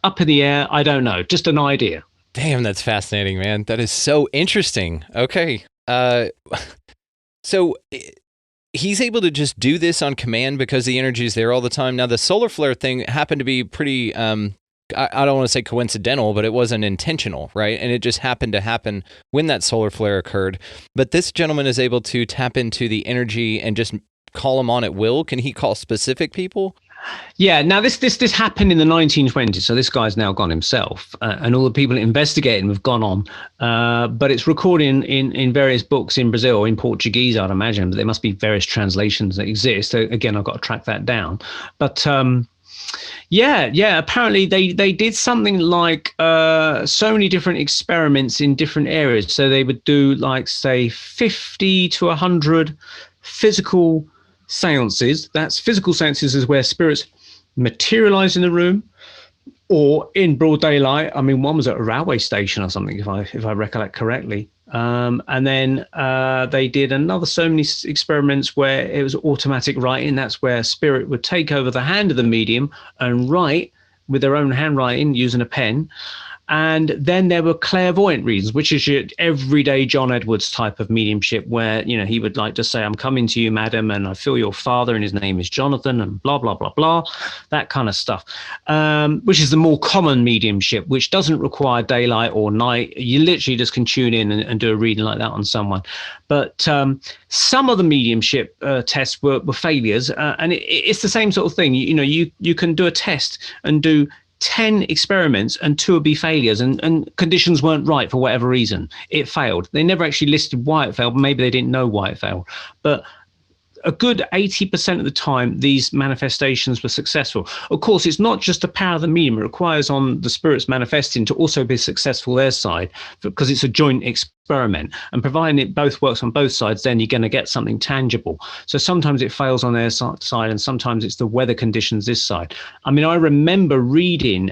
up in the air. I don't know. Just an idea. Damn, that's fascinating, man. That is so interesting. Okay. So he's able to just do this on command because the energy is there all the time. Now, the solar flare thing happened to be pretty, I don't want to say coincidental, but it wasn't intentional, right? And it just happened to happen when that solar flare occurred. But this gentleman is able to tap into the energy and just call them on at will. Can he call specific people? Yeah, now this happened in the 1920s, so this guy's now gone himself, and all the people investigating have gone on. But it's recorded in various books in Brazil, in Portuguese, I'd imagine, but there must be various translations that exist. So again, I've got to track that down. But apparently they did something like so many different experiments in different areas. So they would do like, say, 50 to 100 physical seances. That's physical seances is where spirits materialize in the room or in broad daylight. I mean, one was at a railway station or something, if I recollect correctly. And then they did another so many experiments where it was automatic writing. That's where spirit would take over the hand of the medium and write with their own handwriting using a pen. And then there were clairvoyant readings, which is your everyday John Edwards type of mediumship, where, he would like to say, I'm coming to you, madam, and I feel your father, and his name is Jonathan, and blah, blah, blah, blah, that kind of stuff, which is the more common mediumship, which doesn't require daylight or night. You literally just can tune in and do a reading like that on someone. But some of the mediumship tests were failures, and it's the same sort of thing. You can do a test and do 10 experiments and 2 would be failures, and conditions weren't right for whatever reason. It failed. They never actually listed why it failed. Maybe they didn't know why it failed. But a good 80% of the time, these manifestations were successful. Of course, it's not just the power of the medium. It requires on the spirits manifesting to also be successful their side, because it's a joint experiment. And providing it both works on both sides, then you're going to get something tangible. So sometimes it fails on their side, and sometimes it's the weather conditions this side. I mean, I remember reading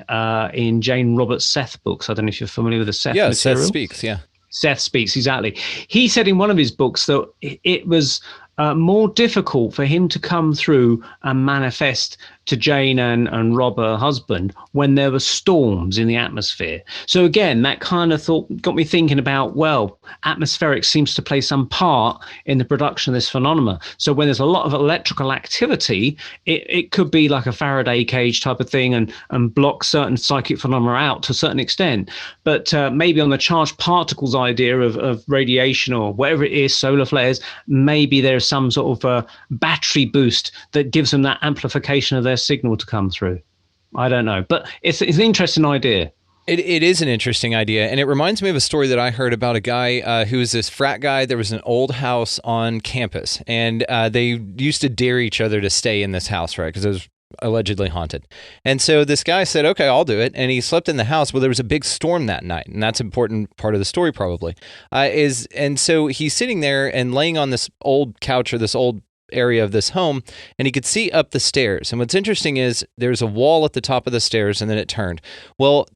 in Jane Roberts' Seth books. I don't know if you're familiar with the Seth material. Seth Speaks, yeah. Seth Speaks, exactly. He said in one of his books that it was more difficult for him to come through and manifest to Jane and Rob, her husband, when there were storms in the atmosphere. So again, that kind of thought got me thinking about, well, atmospheric seems to play some part in the production of this phenomena. So when there's a lot of electrical activity, it could be like a Faraday cage type of thing and block certain psychic phenomena out to a certain extent. But maybe on the charged particles idea of radiation or whatever it is, solar flares, maybe there's some sort of battery boost that gives them that amplification of their signal to come through. I don't know, but it's an interesting idea. It is an interesting idea, and it reminds me of a story that I heard about a guy who was this frat guy. There was an old house on campus, and they used to dare each other to stay in this house, right? Because it was allegedly haunted. And so this guy said, okay, I'll do it. And he slept in the house. Well, there was a big storm that night, and that's an important part of the story probably. And so he's sitting there and laying on this old couch or this old area of this home, and he could see up the stairs. And what's interesting is there's a wall at the top of the stairs, and then it turned. Well,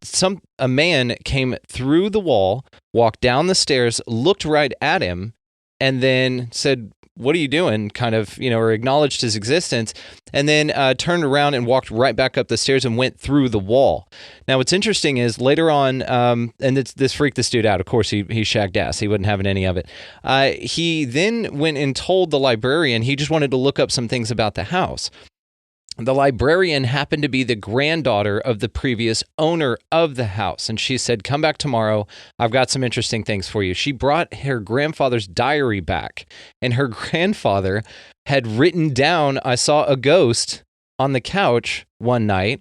a man came through the wall, walked down the stairs, looked right at him, and then said, what are you doing? Kind of, or acknowledged his existence, and then turned around and walked right back up the stairs and went through the wall. Now, what's interesting is later on, and this freaked this dude out. Of course, he shagged ass. He wasn't having any of it. He then went and told the librarian he just wanted to look up some things about the house. The librarian happened to be the granddaughter of the previous owner of the house. And she said, come back tomorrow. I've got some interesting things for you. She brought her grandfather's diary back. And her grandfather had written down, I saw a ghost on the couch one night.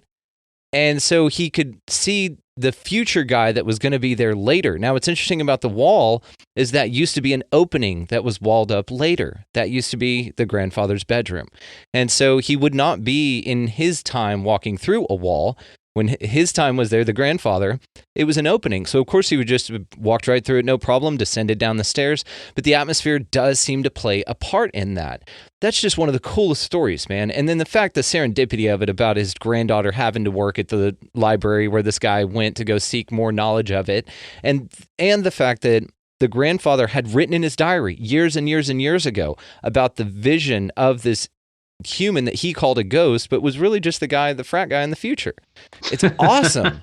And so he could see the future guy that was going to be there later. Now, what's interesting about the wall is that used to be an opening that was walled up later. That used to be the grandfather's bedroom. And so he would not be in his time walking through a wall. When his time was there, the grandfather, it was an opening. So, of course, he would just walked right through it, no problem, descended down the stairs. But the atmosphere does seem to play a part in that. That's just one of the coolest stories, man. And then the fact, the serendipity of it about his granddaughter having to work at the library where this guy went to go seek more knowledge of it. And the fact that the grandfather had written in his diary years and years and years ago about the vision of this human that he called a ghost, but was really just the frat guy in the future. It's awesome.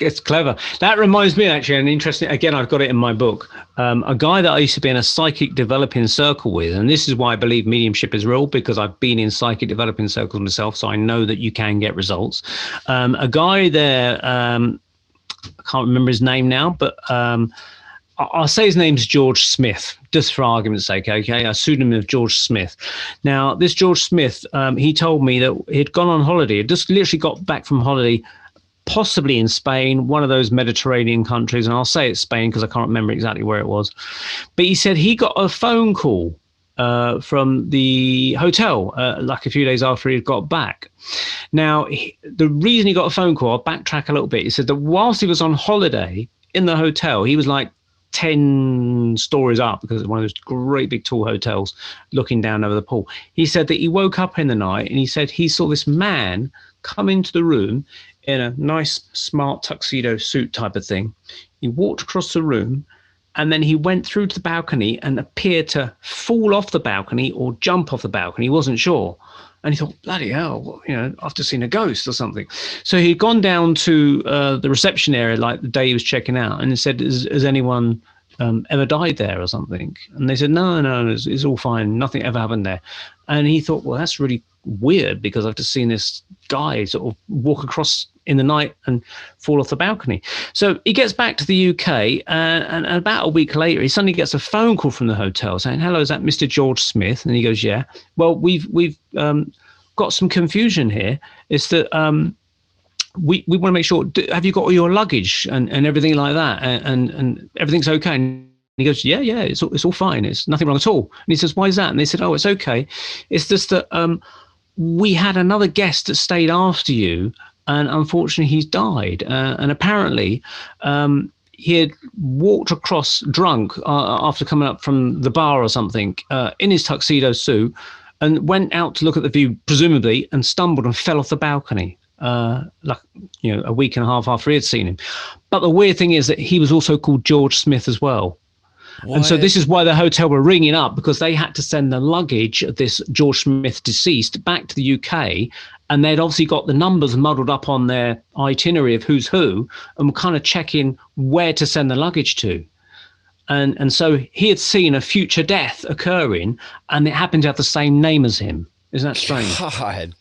It's clever. That reminds me, actually, an interesting, again, I've got it in my book, a guy that I used to be in a psychic developing circle with, and this is why I believe mediumship is real, because I've been in psychic developing circles myself, so I know that you can get results. A guy there, I can't remember his name now, but I'll say his name's George Smith, just for argument's sake, okay? A pseudonym of George Smith. Now, this George Smith, he told me that he'd gone on holiday, he'd just literally got back from holiday, possibly in Spain, one of those Mediterranean countries, and I'll say it's Spain because I can't remember exactly where it was. But he said he got a phone call from the hotel like a few days after he'd got back. Now, the reason he got a phone call, I'll backtrack a little bit, he said that whilst he was on holiday in the hotel, he was like 10 stories up, because it's one of those great big tall hotels looking down over the pool. He said that he woke up in the night and he said he saw this man come into the room in a nice smart tuxedo suit type of thing. He walked across the room and then he went through to the balcony and appeared to fall off the balcony or jump off the balcony. He wasn't sure. And he thought, bloody hell, I've just seen a ghost or something. So he'd gone down to the reception area like the day he was checking out, and he said, has anyone ever died there or something? And they said, no, it's all fine. Nothing ever happened there. And he thought, well, that's really weird, because I've just seen this guy sort of walk across in the night and fall off the balcony. So he gets back to the UK, and about a week later, he suddenly gets a phone call from the hotel saying, hello, is that Mr. George Smith? And he goes, yeah. Well, we've got some confusion here. It's that we want to make sure, have you got all your luggage and everything like that? And everything's okay? And he goes, yeah, it's all fine. It's nothing wrong at all. And he says, why is that? And they said, oh, it's okay. It's just that we had another guest that stayed after you, and unfortunately he's died. And apparently he had walked across drunk after coming up from the bar or something in his tuxedo suit, and went out to look at the view, presumably, and stumbled and fell off the balcony. A week and a half after he had seen him. But the weird thing is that he was also called George Smith as well. What? And so this is why the hotel were ringing up, because they had to send the luggage of this George Smith deceased back to the UK, and they'd obviously got the numbers muddled up on their itinerary of who's who, and were kind of checking where to send the luggage to. And so he had seen a future death occurring, and it happened to have the same name as him. Isn't that strange? God.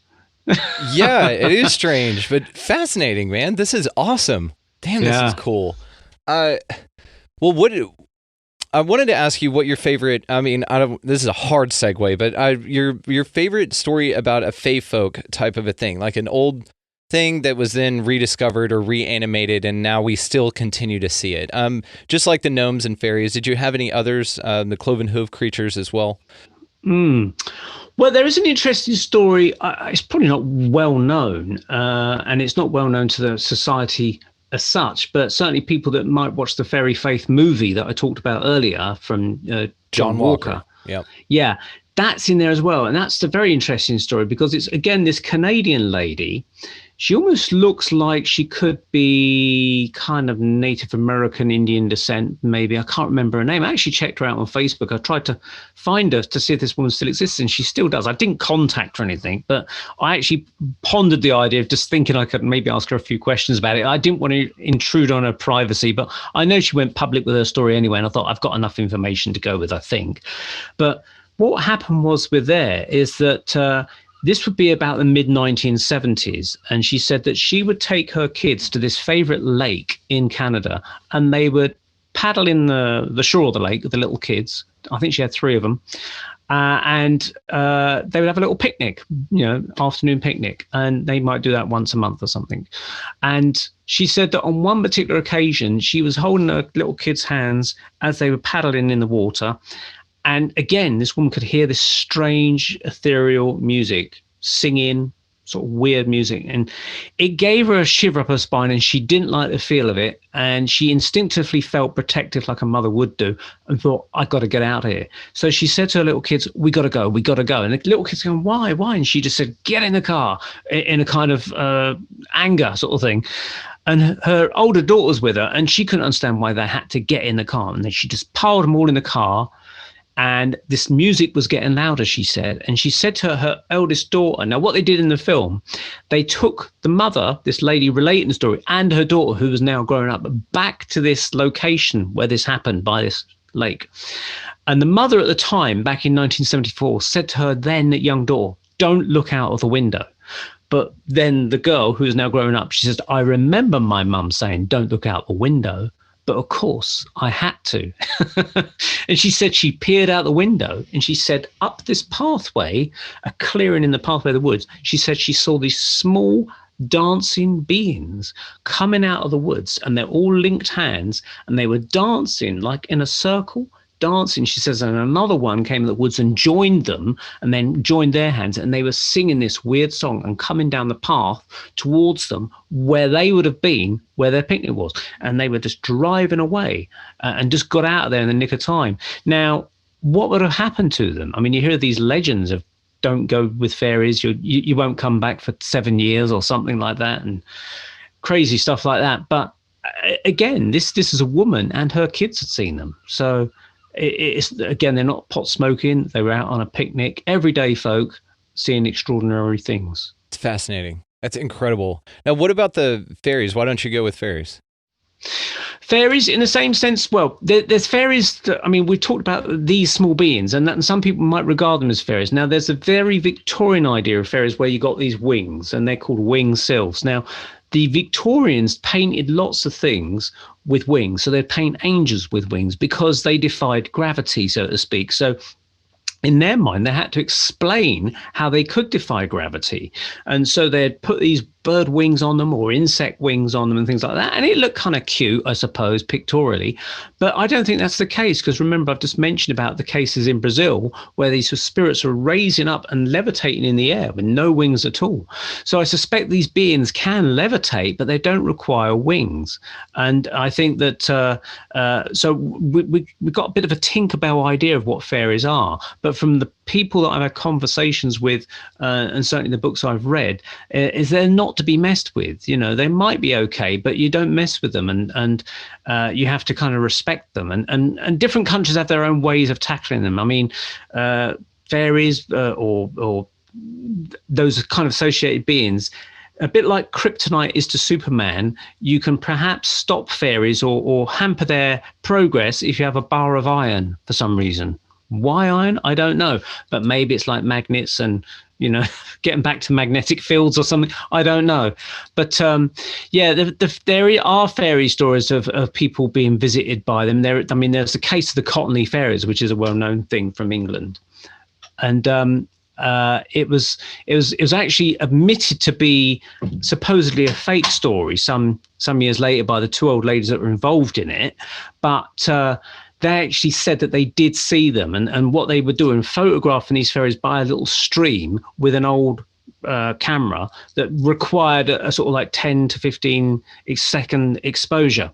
Yeah, it is strange, but fascinating, man. This is awesome. Damn, this is cool. I wanted to ask you what your favorite, this is a hard segue, but your favorite story about a fae folk type of a thing, like an old thing that was then rediscovered or reanimated, and now we still continue to see it. Just like the gnomes and fairies, did you have any others, the cloven hoof creatures as well? Well, there is an interesting story. It's probably not well known, and it's not well known to the society as such, but certainly people that might watch the Fairy Faith movie that I talked about earlier from John Walker. Yeah, that's in there as well. And that's a very interesting story, because it's, again, this Canadian lady She almost looks like she could be kind of Native American, Indian descent, maybe. I can't remember her name. I actually checked her out on Facebook. I tried to find her to see if this woman still exists, and she still does. I didn't contact her or anything, but I actually pondered the idea of just thinking I could maybe ask her a few questions about it. I didn't want to intrude on her privacy, but I know she went public with her story anyway, and I thought I've got enough information to go with, I think. But what happened was with there is that this would be about the mid-1970s, and she said that she would take her kids to this favorite lake in Canada, and they would paddle in the shore of the lake with the little kids. I think she had 3 of them, and they would have a little picnic, afternoon picnic, and they might do that once a month or something. And she said that on one particular occasion, she was holding her little kids' hands as they were paddling in the water. And again, this woman could hear this strange ethereal music, singing, sort of weird music. And it gave her a shiver up her spine, and she didn't like the feel of it. And she instinctively felt protective like a mother would do, and thought, I got to get out of here. So she said to her little kids, we got to go. And the little kids going, why? And she just said, get in the car, in a kind of anger sort of thing. And her older daughter was with her, and she couldn't understand why they had to get in the car. And then she just piled them all in the car. And this music was getting louder, she said. And she said to her eldest daughter, now what they did in the film, they took the mother, this lady relating the story, and her daughter, who was now growing up, back to this location where this happened by this lake. And the mother at the time, back in 1974, said to her then young daughter, don't look out of the window. But then the girl, who is now growing up, she says, I remember my mum saying, don't look out the window. But of course, I had to. And she said she peered out the window, and she said up this pathway, a clearing in the pathway of the woods, she said she saw these small dancing beings coming out of the woods, and they're all linked hands, and they were dancing like in a circle, dancing. She says, and another one came in the woods and joined them, and then joined their hands, and they were singing this weird song and coming down the path towards them where they would have been, where their picnic was. And they were just driving away and just got out of there in the nick of time. Now, what would have happened to them? I mean, you hear these legends of don't go with fairies, you won't come back for 7 years or something like that, and crazy stuff like that. But again, this is a woman, and her kids had seen them. So it's again, they're not pot smoking. They were out on a picnic, everyday folk seeing extraordinary things. It's fascinating. That's incredible. Now, what about the fairies? Why don't you go with fairies? Fairies, in the same sense, well, there's fairies that, I mean, we talked about these small beings, and some people might regard them as fairies. Now, there's a very Victorian idea of fairies where you got these wings, and they're called winged sylphs. Now, the Victorians painted lots of things with wings. So they'd paint angels with wings because they defied gravity, so to speak. So in their mind, they had to explain how they could defy gravity. And so they'd put these bird wings on them or insect wings on them and things like that. And it looked kind of cute, I suppose, pictorially. But I don't think that's the case, because remember, I've just mentioned about the cases in Brazil where these spirits are raising up and levitating in the air with no wings at all. So I suspect these beings can levitate, but they don't require wings. And I think that so we got a bit of a Tinkerbell idea of what fairies are. But from the people that I've had conversations with, and certainly the books I've read, is they're not to be messed with. You know, they might be okay, but you don't mess with them, and you have to kind of respect them. And different countries have their own ways of tackling them. I mean, fairies or those kind of associated beings, a bit like kryptonite is to Superman, you can perhaps stop fairies or hamper their progress if you have a bar of iron for some reason. Why iron? I don't know. But maybe it's like magnets and, you know, getting back to magnetic fields or something. I don't know. But yeah, there are fairy stories of people being visited by them. I mean, there's the case of the Cottony fairies, which is a well-known thing from England. And it was actually admitted to be supposedly a fake story some years later by the 2 old ladies that were involved in it. But they actually said that they did see them, and what they were doing, photographing these fairies by a little stream with an old camera that required a sort of like 10 to 15 second exposure.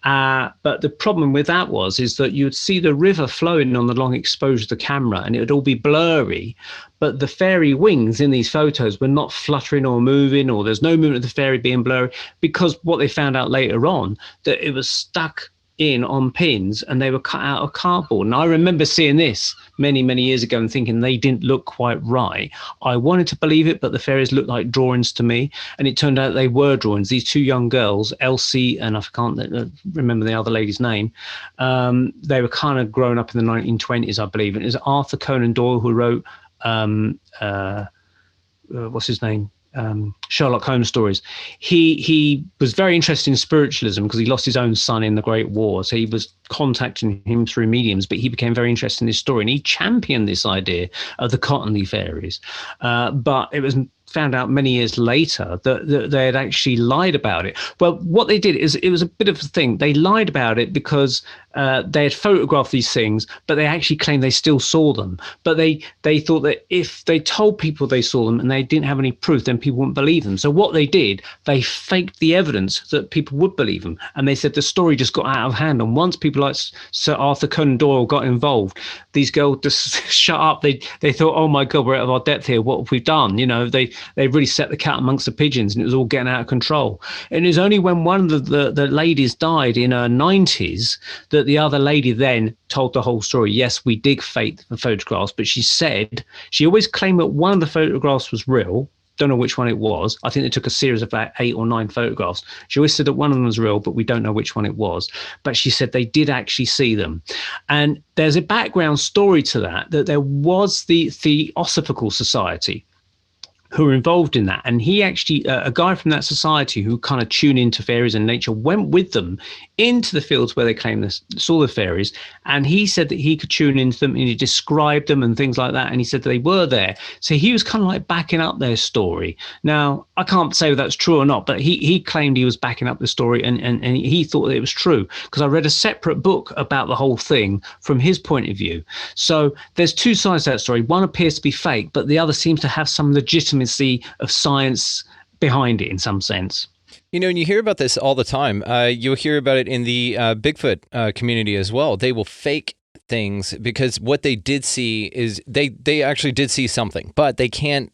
But the problem with that is that you would see the river flowing on the long exposure of the camera, and it would all be blurry. But the fairy wings in these photos were not fluttering or moving, or there's no movement of the fairy being blurry, because what they found out later on, that it was stuck in on pins and they were cut out of cardboard. And I remember seeing this many, many years ago and thinking they didn't look quite right. I wanted to believe it, but the fairies looked like drawings to me. And it turned out they were drawings. These two young girls, Elsie and I can't remember the other lady's name, they were kind of grown up in the 1920s, I believe. And it was Arthur Conan Doyle who wrote, what's his name? Sherlock Holmes stories. He was very interested in spiritualism because he lost his own son in the Great War. So he was contacting him through mediums, but he became very interested in this story, and he championed this idea of the Cottonley fairies. But it was found out many years later that they had actually lied about it. Well, what they did is, it was a bit of a thing. They lied about it because they had photographed these things, but they actually claimed they still saw them. But they thought that if they told people they saw them and they didn't have any proof, then people wouldn't believe them. So what they did, they faked the evidence that people would believe them. And they said the story just got out of hand. And once people like Sir Arthur Conan Doyle got involved, these girls just shut up. They thought, oh my God, we're out of our depth here. What have we done? You know, they really set the cat amongst the pigeons, and it was all getting out of control. And it was only when one of the ladies died in her 90s that the other lady then told the whole story. Yes, we did fake the photographs, but she said she always claimed that one of the photographs was real. Don't know which one it was. I think they took a series of about 8 or 9 photographs. She always said that one of them was real, but we don't know which one it was. But she said they did actually see them. And there's a background story to that there was the Theosophical Society who were involved in that. And he actually, a guy from that society who kind of tuned into fairies and nature, went with them into the fields where they claimed this, saw the fairies. And he said that he could tune into them, and he described them and things like that. And he said that they were there. So he was kind of like backing up their story. Now, I can't say whether that's true or not, but he claimed he was backing up the story, and he thought that it was true, because I read a separate book about the whole thing from his point of view. So there's two sides to that story. One appears to be fake, but the other seems to have some legitimacy of science behind it in some sense. You know, and you hear about this all the time. You'll hear about it in the Bigfoot community as well. They will fake things because what they did see is they actually did see something, but they didn't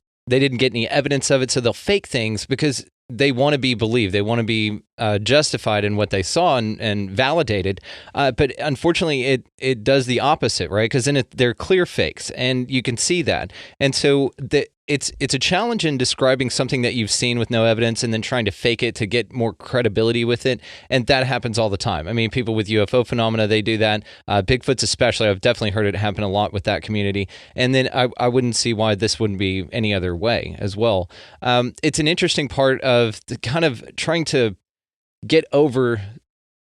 get any evidence of it. So they'll fake things because they want to be believed. They want to be justified in what they saw and validated. But unfortunately, it does the opposite, right? Because then they're clear fakes, and you can see that. And so it's a challenge in describing something that you've seen with no evidence and then trying to fake it to get more credibility with it. And that happens all the time. I mean, people with UFO phenomena, they do that. Bigfoots especially, I've definitely heard it happen a lot with that community. And then I wouldn't see why this wouldn't be any other way as well. It's an interesting part of the kind of trying to get over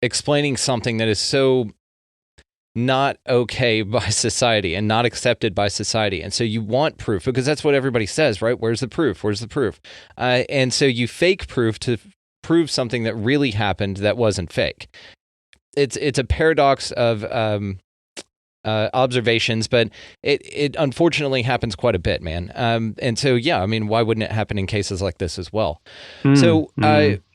explaining something that is so not okay by society and not accepted by society. And so you want proof because that's what everybody says, right? Where's the proof? Where's the proof? And so you fake proof to prove something that really happened that wasn't fake. It's a paradox of observations, but it unfortunately happens quite a bit, man. And so, yeah, I mean, why wouldn't it happen in cases like this as well?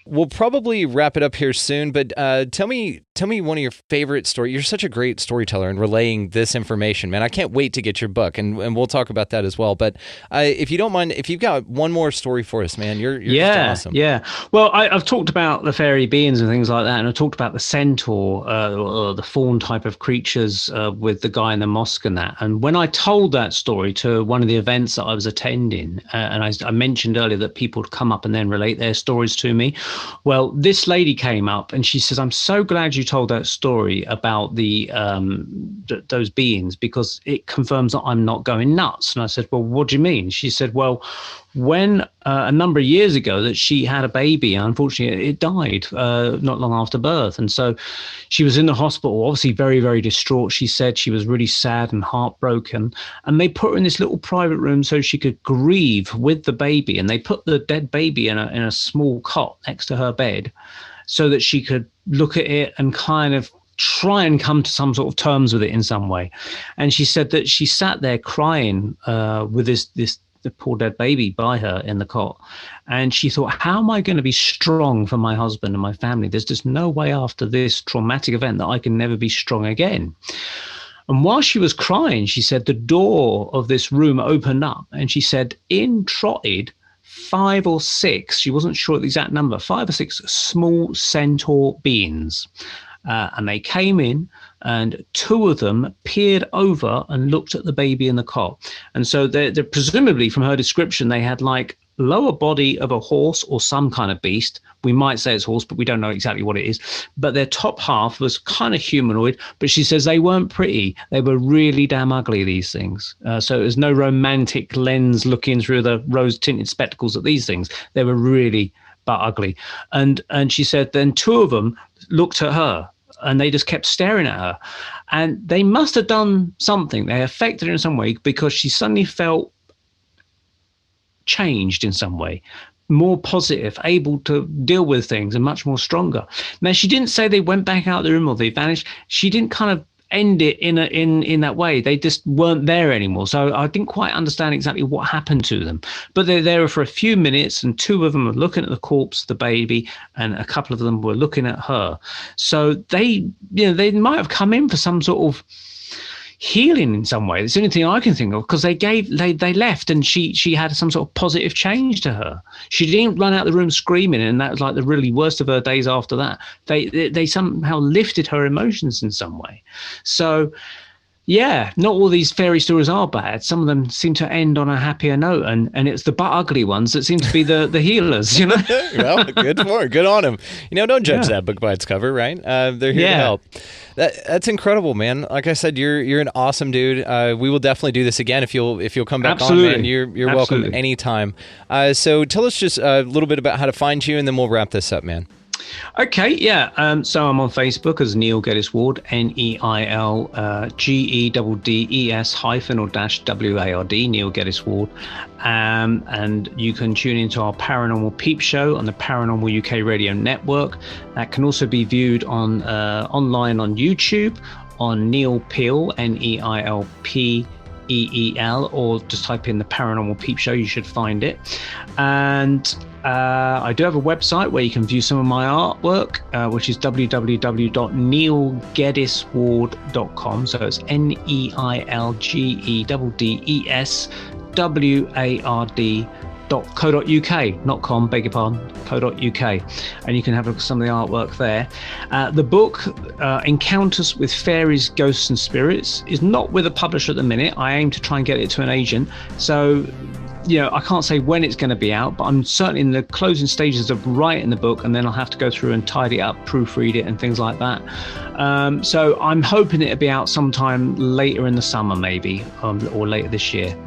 We'll probably wrap it up here soon, but tell me one of your favorite stories. You're such a great storyteller in relaying this information, man. I can't wait to get your book, and we'll talk about that as well. But if you don't mind, if you've got one more story for us, man, you're just awesome. Yeah. Well, I've talked about the fairy beings and things like that, and I talked about the centaur, or the fawn type of creatures with the guy in the mosque and that. And when I told that story to one of the events that I was attending, and I mentioned earlier that people would come up and then relate their stories to me. Well, this lady came up and she says, "I'm so glad you told that story about those beings, because it confirms that I'm not going nuts." And I said, "Well, what do you mean?" She said, "Well, when a number of years ago that she had a baby, unfortunately it died not long after birth. And so she was in the hospital, obviously very, very distraught. She said she was really sad and heartbroken. And they put her in this little private room so she could grieve with the baby. And they put the dead baby in a small cot next to her bed so that she could look at it and kind of try and come to some sort of terms with it in some way." And she said that she sat there crying with this the poor dead baby by her in the cot. And she thought, how am I going to be strong for my husband and my family? There's just no way after this traumatic event that I can never be strong again. And while she was crying, she said the door of this room opened up, and she said in trotted 5 or 6, she wasn't sure the exact number, 5 or 6 small centaur beings. And they came in, and 2 of them peered over and looked at the baby in the cot. And so they're presumably, from her description, they had like lower body of a horse or some kind of beast. We might say it's horse, but we don't know exactly what it is. But their top half was kind of humanoid, but she says they weren't pretty. They were really damn ugly, these things. So it was no romantic lens looking through the rose-tinted spectacles at these things. They were really but ugly. And she said then 2 of them looked at her, and they just kept staring at her. And they must have done something. They affected her in some way, because she suddenly felt changed in some way, more positive, able to deal with things, and much more stronger. Now, she didn't say they went back out of the room or they vanished. She didn't kind of end it in that way. They just weren't there anymore. So I didn't quite understand exactly what happened to them. But they're there for a few minutes, and 2 of them were looking at the corpse of the baby, and a couple of them were looking at her. So they might have come in for some sort of healing in some way. It's the only thing I can think of, because they left, and she had some sort of positive change to her. She didn't run out of the room screaming, and that was like the really worst of her days after that. They somehow lifted her emotions in some way. So yeah, not all these fairy stories are bad. Some of them seem to end on a happier note, and it's the butt ugly ones that seem to be the healers, you know. Well, good for it. Good on him. Don't judge that book by its cover, right? They're here to help. That's incredible, man. Like I said, you're an awesome dude. We will definitely do this again if you'll come back on, man. You're welcome anytime. So tell us just a little bit about how to find you, and then we'll wrap this up, man. Okay, yeah. So I'm on Facebook as Neil Geddes Ward, NEILGEDDES- Neil Geddes Ward. And you can tune into our Paranormal Peepshow on the Paranormal UK Radio Network. That can also be viewed on online on YouTube on Neil Peel, NEILPEEL, or just type in the Paranormal Peepshow. You should find it. And I do have a website where you can view some of my artwork, which is www.neilgeddesward.com. So it's NEILGEDDESWARD.co.uk, not com, beg your pardon, co.uk, and you can have a look at some of the artwork there. The book, Encounters with Fairies, Ghosts and Spirits, is not with a publisher at the minute. I aim to try and get it to an agent. So I can't say when it's going to be out, but I'm certainly in the closing stages of writing the book, and then I'll have to go through and tidy it up, proofread it and things like that. So I'm hoping it'll be out sometime later in the summer, maybe, or later this year.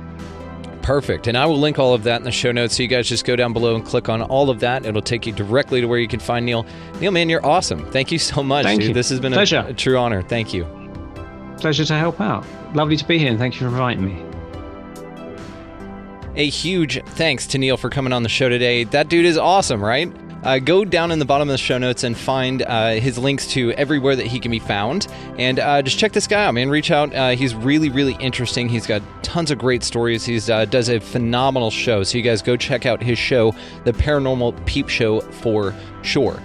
Perfect. And I will link all of that in the show notes, so you guys just go down below and click on all of that. It'll take you directly to where you can find Neil. Neil, man, you're awesome. Thank you so much, dude. This has been a true honor. Thank you. Pleasure to help out. Lovely to be here, and thank you for inviting me. A huge thanks to Neil for coming on the show today. That dude is awesome, right? Go down in the bottom of the show notes and find his links to everywhere that he can be found. And just check this guy out, man. Reach out. He's really, really interesting. He's got tons of great stories. He does a phenomenal show. So you guys go check out his show, The Paranormal Peepshow, for sure.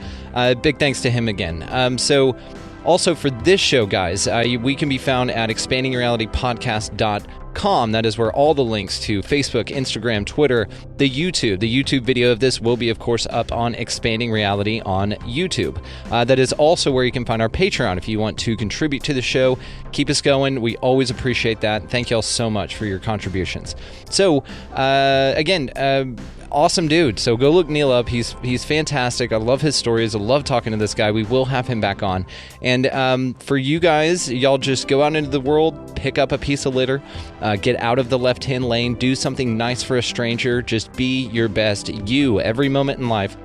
Big thanks to him again. So also for this show, guys, we can be found at expandingrealitypodcast.com. That is where all the links to Facebook, Instagram, Twitter, the YouTube video of this will be, of course, up on Expanding Reality on YouTube. That is also where you can find our Patreon if you want to contribute to the show. Keep us going. We always appreciate that. Thank you all so much for your contributions. So, again, awesome dude. So go look Neil up. He's fantastic. I love his stories. I love talking to this guy. We will have him back on. And for you guys, y'all just go out into the world, pick up a piece of litter, get out of the left-hand lane, do something nice for a stranger. Just be your best you. Every moment in life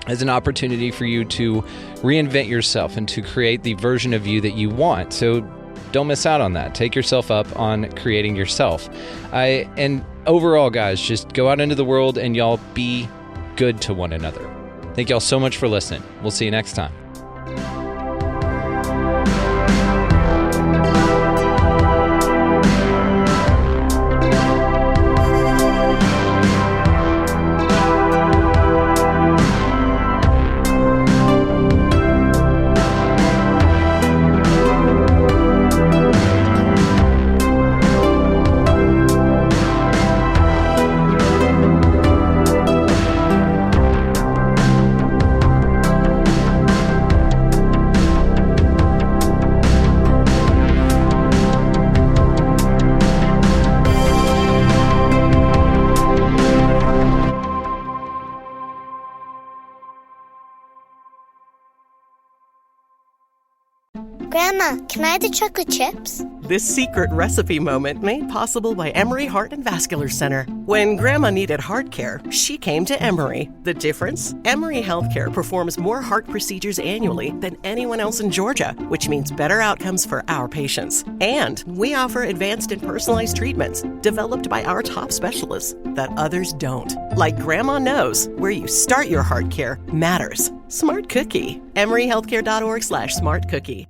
is an opportunity for you to reinvent yourself and to create the version of you that you want. So don't miss out on that. Take yourself up on creating yourself. And overall, guys, just go out into the world and y'all be good to one another. Thank y'all so much for listening. We'll see you next time. Grandma, can I have the chocolate chips? This secret recipe moment made possible by Emory Heart and Vascular Center. When Grandma needed heart care, she came to Emory. The difference? Emory Healthcare performs more heart procedures annually than anyone else in Georgia, which means better outcomes for our patients. And we offer advanced and personalized treatments developed by our top specialists that others don't. Like Grandma knows, where you start your heart care matters. Smart Cookie. EmoryHealthcare.org/smartcookie.